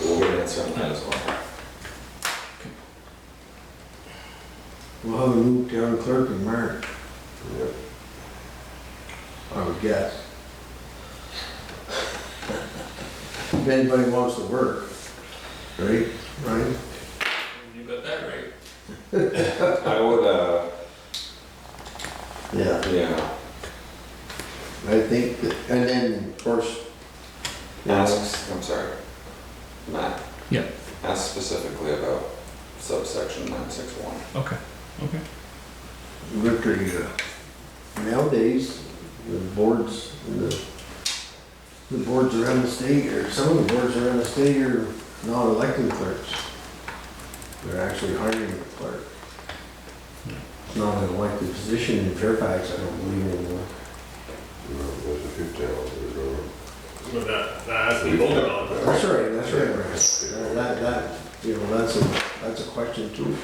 We'll get an answer on that as well. We'll have a new town clerk in March, Yep. I would guess. If anybody wants to work, right, Ryan? You got that right. I would, Yeah. yeah, I think, that- and then, of course, ask, I'm sorry, Matt. Yeah. Ask specifically about subsection 961. Okay, okay. literally, nowadays, the boards, the boards around the state, or some of the boards around the state are not elected clerks. They're actually hiring a clerk. It's not an elected position in Fairfax, I don't believe anymore. There's a few towns that are going. But that has to be voted on. That's right, that, you know, that's a question too.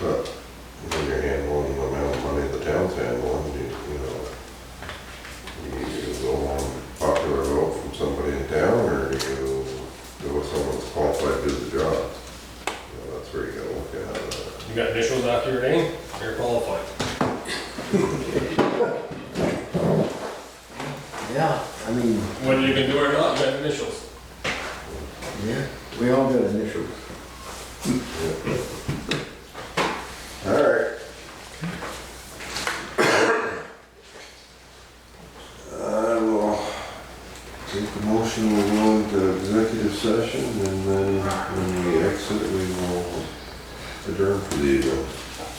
But when you're handling the amount of money the town's handling, you go on popular vote from somebody in town, or you go with someone that's qualified to do the job. That's where you gotta look at it. You got initials after your name, you're qualified. Yeah, I mean, Whether you can do it or not, you got initials. yeah, we all got initials. All right. I will take the motion, we'll go into executive session, and then when we exit, we will adjourn for the evening.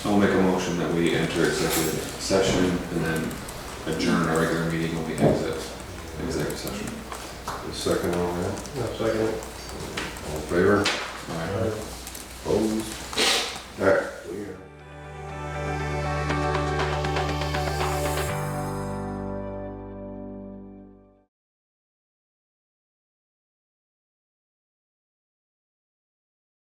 I'll make a motion that we enter executive session and then adjourn our regular meeting when we exit executive session. The second on that, No, second. all in favor?